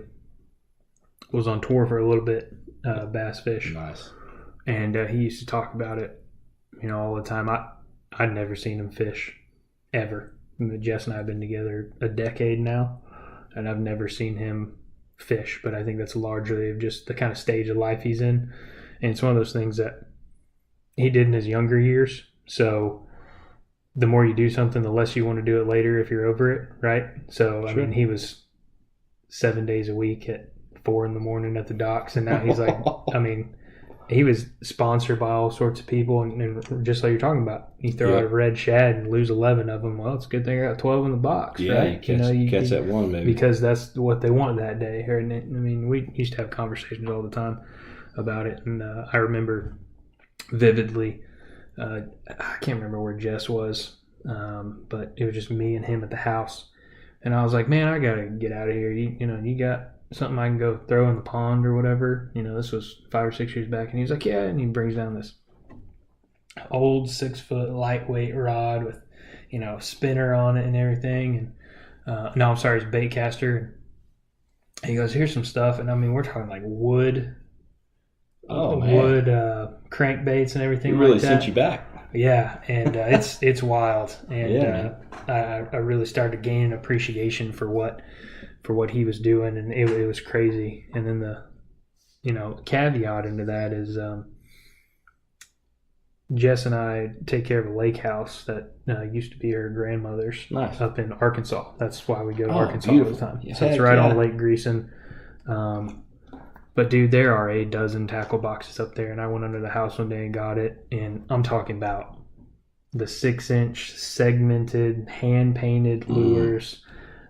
was on tour for a little bit, bass fish. Nice. And he used to talk about it, all the time. I'd never seen him fish, ever. Jess and I have been together a decade now, and I've never seen him fish, but I think that's largely of just the kind of stage of life he's in. And it's one of those things that he did in his younger years. So the more you do something, the less you want to do it later if you're over it, right? So, Sure. I mean, he was 7 days a week at 4 a.m. at the docks, and now he's like, I mean, he was sponsored by all sorts of people, and just like you're talking about, you throw out a red shad and lose 11 of them. Well, it's a good thing I got 12 in the box, right? You catch that one, maybe. Because that's what they want that day. I mean, we used to have conversations all the time about it, and I remember vividly, I can't remember where Jess was, but it was just me and him at the house, and I was like, man, I got to get out of here. You got something I can go throw in the pond or whatever. This was 5 or 6 years back. And he was like, yeah. And he brings down this old 6-foot lightweight rod with, spinner on it and everything. And no, I'm sorry, it's bait caster. And he goes, here's some stuff. And I mean, we're talking like wood crankbaits and everything. He really like that. sent you back. Yeah, and it's wild. And I really started to gain an appreciation for what he was doing, and it was crazy. And then the caveat into that is Jess and I take care of a lake house that used to be her grandmother's. Nice. Up in Arkansas. That's why we go to Arkansas all the time. Yeah, so it's right on Lake Greason. But dude, there are a dozen tackle boxes up there, and I went under the house one day and got it, and I'm talking about the 6-inch segmented, hand-painted lures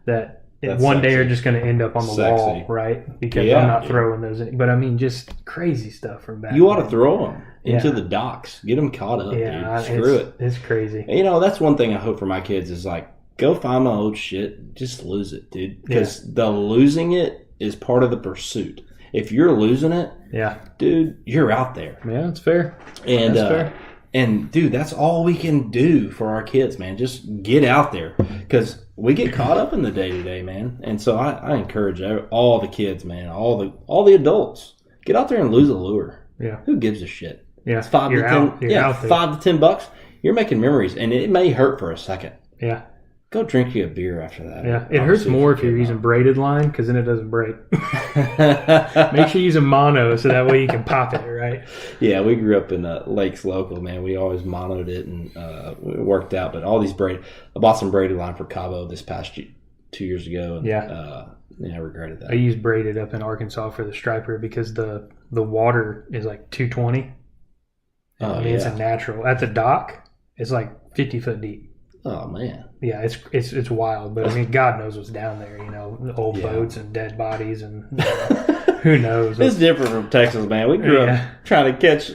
that one day are just going to end up on the wall, right? Because I'm not throwing those in. But I mean, just crazy stuff from back You ought then. to throw them into the docks. Get them caught up, dude. Screw it. It's crazy. That's one thing I hope for my kids is like, go find my old shit. Just lose it, dude. Because the losing it is part of the pursuit. If you're losing it, dude, you're out there. Yeah, that's fair. And that's fair. And dude, that's all we can do for our kids, man. Just get out there, because we get caught up in the day to day, man. And so I encourage all the kids, man, all the adults, get out there and lose a lure. Yeah. Who gives a shit? Yeah. It's $5 to $10. $5 to $10. You're making memories, and it may hurt for a second. Yeah. Go drink you a beer after that. Yeah, it hurts more if you're using braided line, because then it doesn't break. Make sure you use a mono so that way you can pop it, right? Yeah, we grew up in Lakes local, man. We always monoed it, and it worked out. But all these I bought some braided line for Cabo this past 2 years ago, and I regretted that. I used braided up in Arkansas for the striper because the water is like 220. It's a natural. At the dock, it's like 50 foot deep. Oh man. Yeah, it's wild, but I mean, God knows what's down there. Old boats and dead bodies, and who knows? It's different from Texas, man. We grew up trying to catch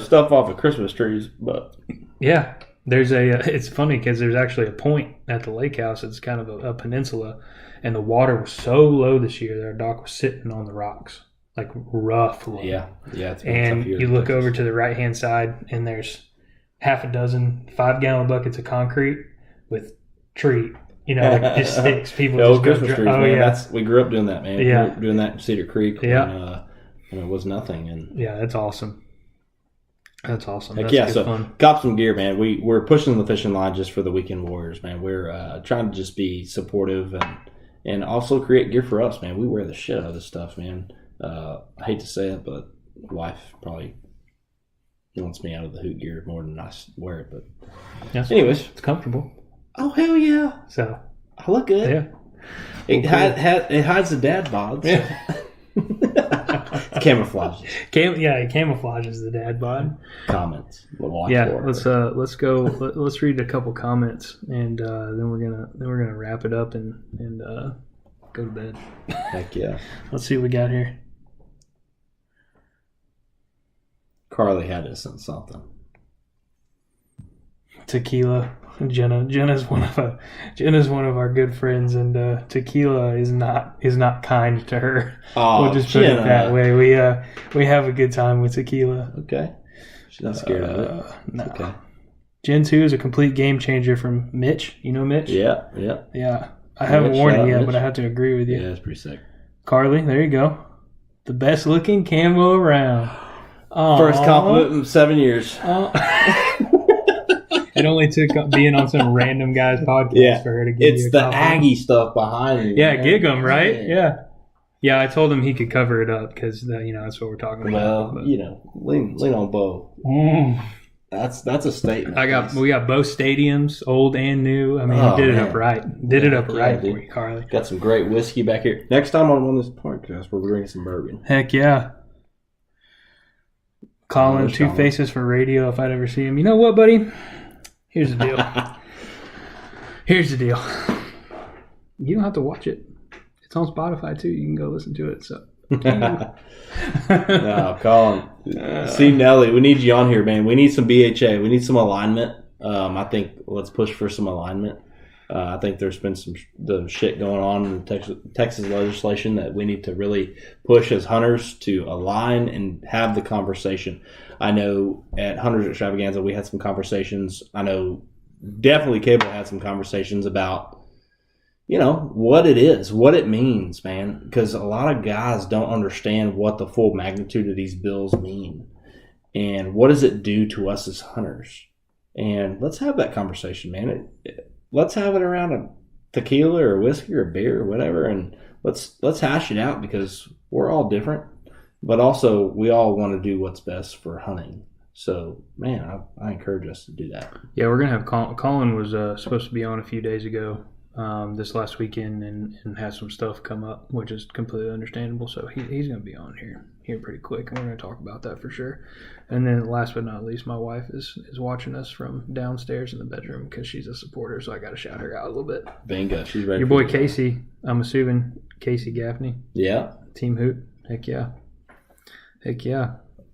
stuff off of Christmas trees, but there's it's funny because there's actually a point at the lake house. It's kind of a peninsula, and the water was so low this year that our dock was sitting on the rocks, like rough low. Yeah. It's been and a tough year you look over to the right hand side, and there's half a dozen 5-gallon buckets of concrete with tree, like just sticks. People just Christmas trees, man. Yeah. We grew up doing that, man. Yeah. We grew up doing that in Cedar Creek when it was nothing. And that's awesome. That's awesome. Heck That's so fun. Cop some gear, man. We're pushing the fishing line just for the weekend warriors, man. We're trying to just be supportive and also create gear for us, man. We wear the shit out of this stuff, man. I hate to say it, but wife probably wants me out of the Hoot gear more than I wear it. But anyways, it's comfortable. Oh hell yeah! So I look good. Yeah, it hides the dad bods. Yeah. Camouflages. It camouflages the dad bod. Comments. Let's go. Let's read a couple comments, and then we're gonna wrap it up and go to bed. Heck yeah! Let's see what we got here. Carly had us on something. Tequila. Jenna's one of our good friends, and tequila is not kind to her. Oh, we'll just put it that way. We have a good time with tequila. Okay, she's not scared of it. No. Okay. Gen 2 is a complete game changer from Mitch. You know Mitch? Yeah. I haven't worn it yet, but I have to agree with you. Yeah, it's pretty sick. Carly, there you go. The best looking camo around. First compliment in 7 years. It only took being on some random guy's podcast for her to give you a the compliment. Aggie stuff behind it. Yeah, gig 'em, right? Yeah. Yeah, I told him he could cover it up because, that's what we're talking about. Well, lean on Bo. That's a statement. We got both stadiums, old and new. I mean, he did it up right. Did it up right for you, Carly. Got some great whiskey back here. Next time on this podcast, we're drinking some bourbon. Heck yeah. Colin, two faces for radio if I'd ever see him. You know what, buddy? Here's the deal. You don't have to watch it. It's on Spotify, too. You can go listen to it. So. No, Colin. See, Nelly, we need you on here, man. We need some BHA. We need some alignment. I think let's push for some alignment. I think there's been the shit going on in the Texas legislation that we need to really push as hunters to align and have the conversation. I know at Hunters Extravaganza we had some conversations. I know definitely Cable had some conversations about what it is, what it means, man. Because a lot of guys don't understand what the full magnitude of these bills mean. And what does it do to us as hunters? And let's have that conversation, man. Let's have it around a tequila or whiskey or beer or whatever. And let's hash it out because we're all different. But also, we all want to do what's best for hunting. So, man, I encourage us to do that. Yeah, we're going to have Colin was supposed to be on a few days ago. This last weekend and had some stuff come up, which is completely understandable. So he's going to be on here pretty quick, and we're going to talk about that for sure. And then last but not least, my wife is watching us from downstairs in the bedroom because she's a supporter, so I got to shout her out a little bit. Bingo, she's ready. Your boy Casey, I'm assuming Casey Gaffney. Yeah. Team Hoot. Heck yeah.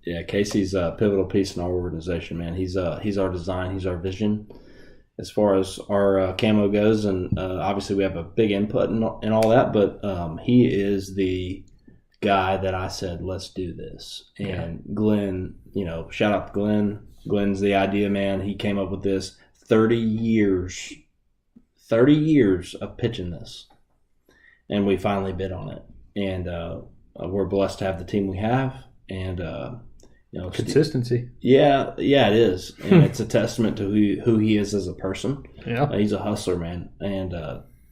Yeah, Casey's a pivotal piece in our organization, man. He's our design, he's our vision. As far as our camo goes, and obviously we have a big input in all that, but he is the guy that I said, let's do this. And Glenn, shout out to Glenn. Glenn's the idea man. He came up with this 30 years of pitching this. And we finally bid on it. And we're blessed to have the team we have. And consistency. Yeah, it is, and it's a testament to who he is as a person. Yeah, he's a hustler, man. And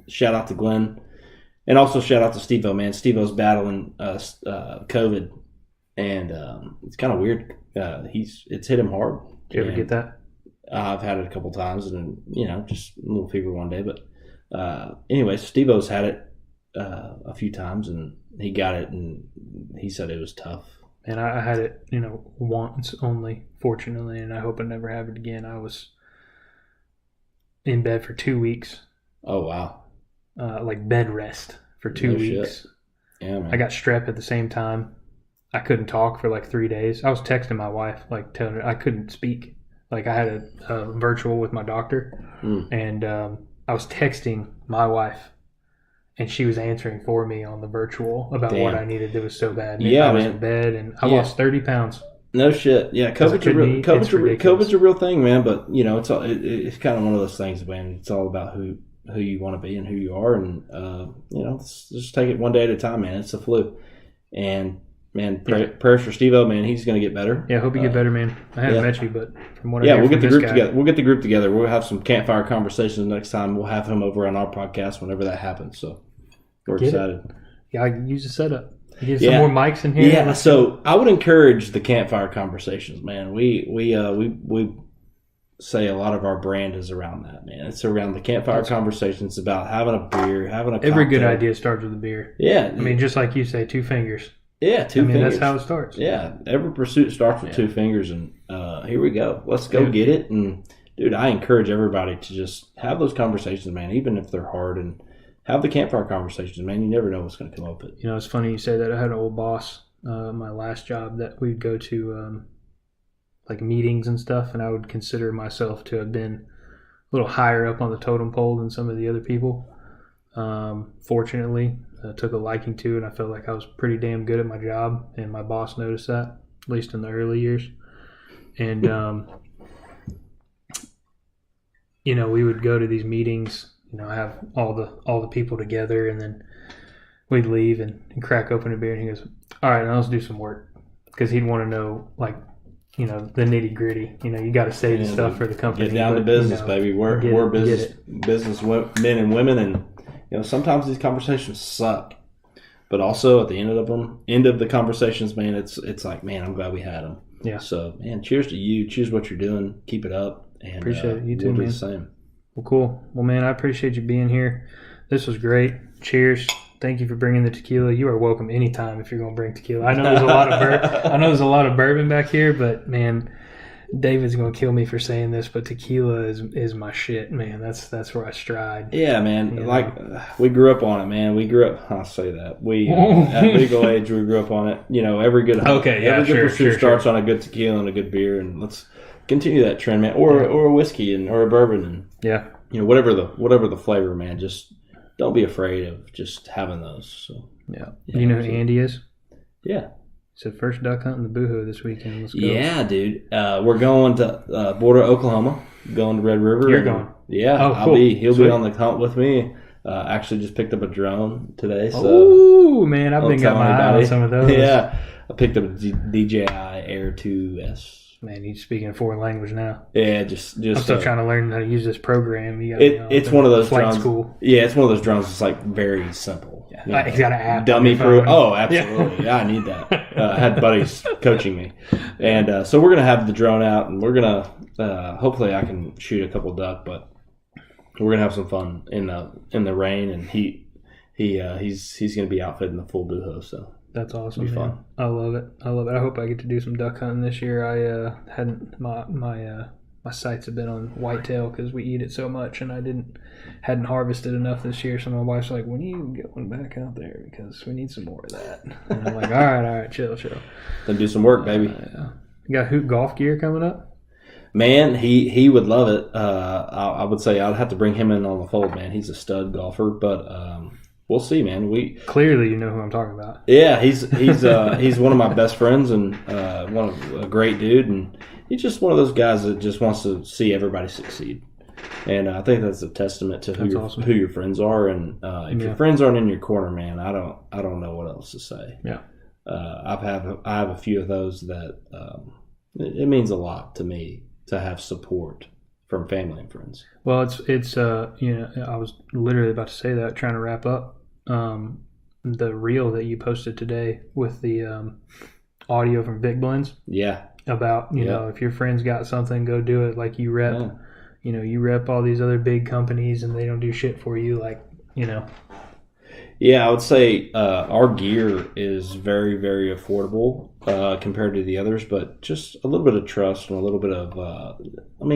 shout out to Glenn, and also shout out to Steve-O, man. Steve-O's battling COVID, and it's kind of weird. It's hit him hard. Did you ever get that? I've had it a couple times, and just a little fever one day. But anyway, Steve-O's had it a few times, and he got it, and he said it was tough. And I had it, once only, fortunately, and I hope I never have it again. I was in bed for 2 weeks. Oh, wow. Like bed rest for 2 weeks. Shit. Yeah, man. I got strep at the same time. I couldn't talk for like 3 days. I was texting my wife, like telling her I couldn't speak. Like I had a virtual with my doctor, and I was texting my wife. And she was answering for me on the virtual about what I needed. It was so bad. And I was in bed, and I lost 30 pounds. No shit. Yeah, COVID's a real thing, man. But it's kind of one of those things, man. It's all about who you want to be and who you are, and let's just take it one day at a time, man. It's the flu, and man, prayers for Steve-O, man. He's going to get better. Yeah, I hope you get better, man. I haven't met you, but from what I hear we'll get the group guy, together. We'll get the group together. We'll have some campfire conversations next time. We'll have him over on our podcast whenever that happens. So. We're excited. Yeah, I can use the setup. Get some more mics in here. Yeah, so I would encourage the campfire conversations, man. We say a lot of our brand is around that, man. It's around the campfire conversations. It's about having a beer, having a cocktail. Every good idea starts with a beer. Yeah. I mean, just like you say, 2 fingers. Yeah, 2 fingers. That's how it starts. Yeah, every pursuit starts with 2 fingers, and here we go. Let's go get it. And, dude, I encourage everybody to just have those conversations, man, even if they're hard, and have the campfire conversations, man. You never know what's going to come up with it. It's funny you say that. I had an old boss, my last job, that we'd go to like meetings and stuff, and I would consider myself to have been a little higher up on the totem pole than some of the other people. Fortunately, I took a liking to it, and I felt like I was pretty damn good at my job, and my boss noticed that, at least in the early years. And, we would go to these meetings, have all the people together, and then we'd leave and crack open a beer, and he goes, all right, now let's do some work. Because he'd want to know, like, the nitty gritty. You got to say the stuff for the company. Get down to business, baby. We're business men and women, and sometimes these conversations suck, but also at the end of the conversations, man, it's like, man, I'm glad we had them. Yeah. So, man, cheers to you. Cheers what you're doing. Keep it up. And appreciate it. You too, we'll man. do the same. Well, cool. Well, man, I appreciate you being here. This was great. Cheers. Thank you for bringing the tequila. You are welcome anytime if you're going to bring tequila. I know there's a lot of bourbon back here, but man, David's going to kill me for saying this, but tequila is my shit, man. That's where I stride. Yeah, man. We grew up on it, man. I'll say that. We at legal age, we grew up on it. Every good pursuit starts on a good tequila and a good beer, and let's continue that trend, man. Or a whiskey or a bourbon, and whatever the flavor, man. Just don't be afraid of just having those. So you know who Andy is? Yeah. So first duck hunt in the Boohoo this weekend. Let's go. Yeah, dude. We're going to border Oklahoma. Going to Red River. You're going? Yeah. Oh, cool. He'll be on the hunt with me. Actually, just picked up a drone today. So oh man, I've been got my eye on some of those. Yeah, I picked up a DJI Air 2S. Man, you're speaking a foreign language now. Yeah, just. I'm still trying to learn how to use this program. It's one of those flight drones. School. Yeah, it's one of those drones that's like very simple. Yeah. It's got an app. Dummy proof. Oh, absolutely. Yeah, I need that. I had buddies coaching me, and so we're gonna have the drone out, and we're gonna hopefully I can shoot a couple duck, but we're gonna have some fun in the rain and heat. He's gonna be outfitted in the full Boohoo, so. That's awesome. It'll be fun. I love it. I hope I get to do some duck hunting this year. I hadn't my sights have been on whitetail because we eat it so much, and I hadn't harvested enough this year. So my wife's like, "When you get one back out there because we need some more of that." And I'm like, "All right, chill." Then do some work, baby. You got Hoot golf gear coming up? Man, he would love it. I would say I'd have to bring him in on the fold, man. He's a stud golfer, but. We'll see, man. Clearly, you know who I'm talking about. Yeah, he's one of my best friends and a great dude, and he's just one of those guys that just wants to see everybody succeed. And I think that's a testament to who your friends are. And if your friends aren't in your corner, man, I don't know what else to say. Yeah, I have a few of those that it means a lot to me to have support from family and friends. Well, it's I was literally about to say that, trying to wrap up. The reel that you posted today with the audio from Vic Blends. Yeah. About, if your friends got something, go do it. Like you rep, you rep all these other big companies and they don't do shit for you. Like, Yeah, I would say our gear is very, very affordable compared to the others, but just a little bit of trust and a little bit of,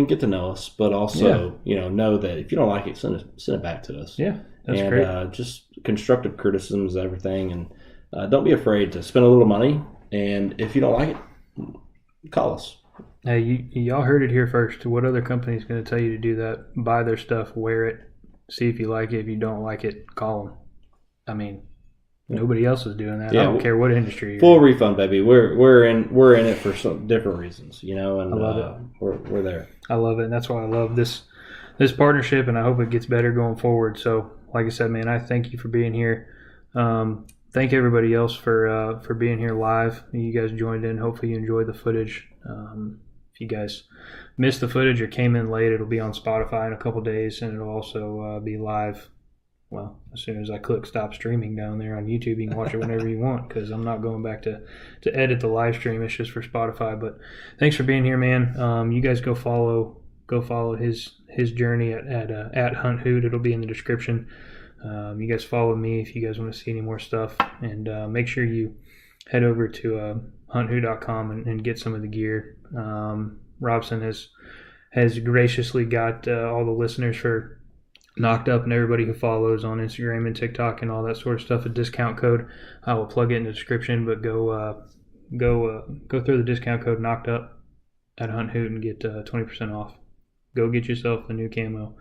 get to know us, but also, know that if you don't like it, send it back to us. Yeah, that's great. Just constructive criticism is everything, and don't be afraid to spend a little money, and if you don't like it, call us. Hey, y'all heard it here first. What other company is going to tell you to do that? Buy their stuff, wear it, see if you like it. If you don't like it, call them. Nobody else is doing that. Yeah, I don't care what industry you're full in. refund, baby. We're in it for some different reasons, and I love it. We're there. I love it, and that's why I love this partnership, and I hope it gets better going forward. So, like I said, man, I thank you for being here. Thank everybody else for being here live. You guys joined in. Hopefully, you enjoyed the footage. If you guys missed the footage or came in late, it'll be on Spotify in a couple days, and it'll also be live. Well, as soon as I click stop streaming down there on YouTube, you can watch it whenever you want, because I'm not going back to edit the live stream. It's just for Spotify. But thanks for being here, man. You guys go follow his journey at Hunt Hoot. It'll be in the description. You guys follow me if you guys want to see any more stuff, and make sure you head over to hunthoot.com and get some of the gear. Robson has graciously got all the listeners for Knocked Up and everybody who follows on Instagram and TikTok and all that sort of stuff a discount code. I will plug it in the description, but go through the discount code Knocked Up at Hunt Hoot and get 20% off. Go get yourself a new camo.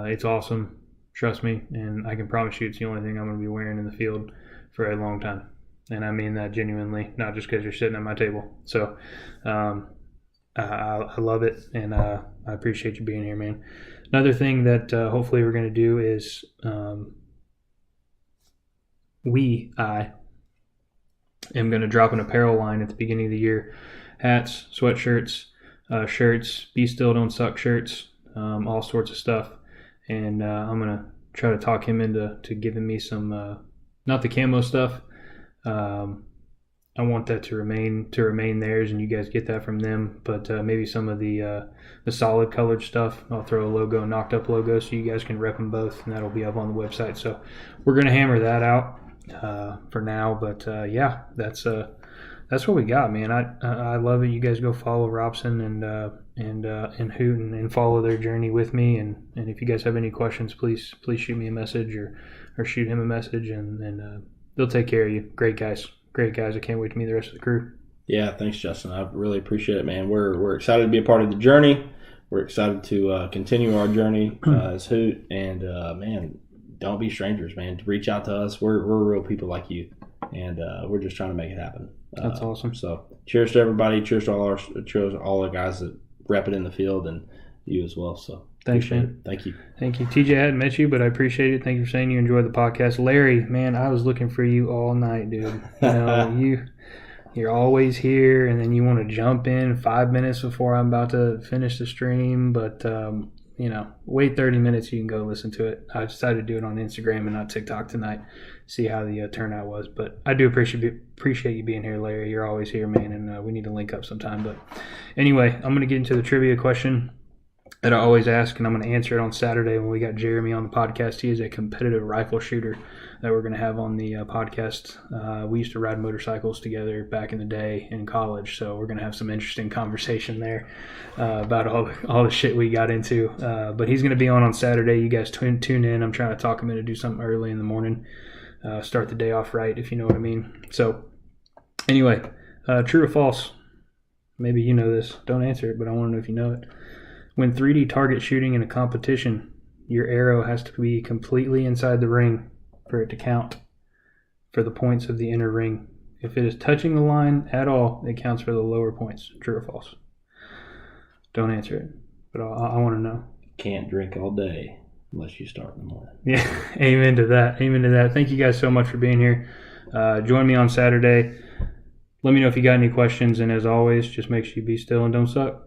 It's awesome, trust me, and I can promise you it's the only thing I'm going to be wearing in the field for a long time, and I mean that genuinely, not just because you're sitting at my table. So I love it, and I appreciate you being here, man. Another thing that hopefully we're going to do is I am going to drop an apparel line at the beginning of the year. hats, sweatshirts, shirts, Be Still Don't Suck shirts, all sorts of stuff. And I'm going to try to talk him into giving me some, not the camo stuff. I want that to remain theirs, and you guys get that from them. But maybe some of the solid colored stuff, I'll throw a logo, knocked up logo, so you guys can rep them both, and that'll be up on the website. So we're gonna hammer that out for now. But yeah, that's what we got, man. I love it. You guys go follow Robson and Hoot and follow their journey with me. And if you guys have any questions, please shoot me a message or shoot him a message, and they'll take care of you. Great guys. I can't wait to meet the rest of the crew. Yeah, thanks, Justin. I really appreciate it, man. We're excited to be a part of the journey. We're excited to continue our journey as Hoot. And, man, don't be strangers, man. Reach out to us. We're real people like you, and we're just trying to make it happen. That's awesome. So cheers to everybody. Cheers to all the guys that rep it in the field, and you as well. So thanks, man. Thank you. TJ, I hadn't met you, but I appreciate it. Thank you for saying you enjoyed the podcast. Larry, man, I was looking for you all night, dude. You know, you're always here, and then you want to jump in 5 minutes before I'm about to finish the stream. But, you know, wait 30 minutes, you can go listen to it. I decided to do it on Instagram and not TikTok tonight, see how the turnout was. But I do appreciate you being here, Larry. You're always here, man, and we need to link up sometime. But anyway, I'm going to get into the trivia question that I always ask, and I'm going to answer it on Saturday when we got Jeremy on the podcast. He is a competitive rifle shooter that we're going to have on the podcast. We used to ride motorcycles together back in the day in college, so we're going to have some interesting conversation there about all the shit we got into. But he's going to be on Saturday. You guys tune in. I'm trying to talk him into do something early in the morning, start the day off right, if you know what I mean. So anyway, true or false? Maybe you know this. Don't answer it, but I want to know if you know it. When 3D target shooting in a competition, your arrow has to be completely inside the ring for it to count for the points of the inner ring. If it is touching the line at all, it counts for the lower points. True or false? Don't answer it, but I want to know. Can't drink all day unless you start in the morning. Yeah, amen to that. Thank you guys so much for being here. Join me on Saturday. Let me know if you got any questions, and as always, just make sure you be still and don't suck.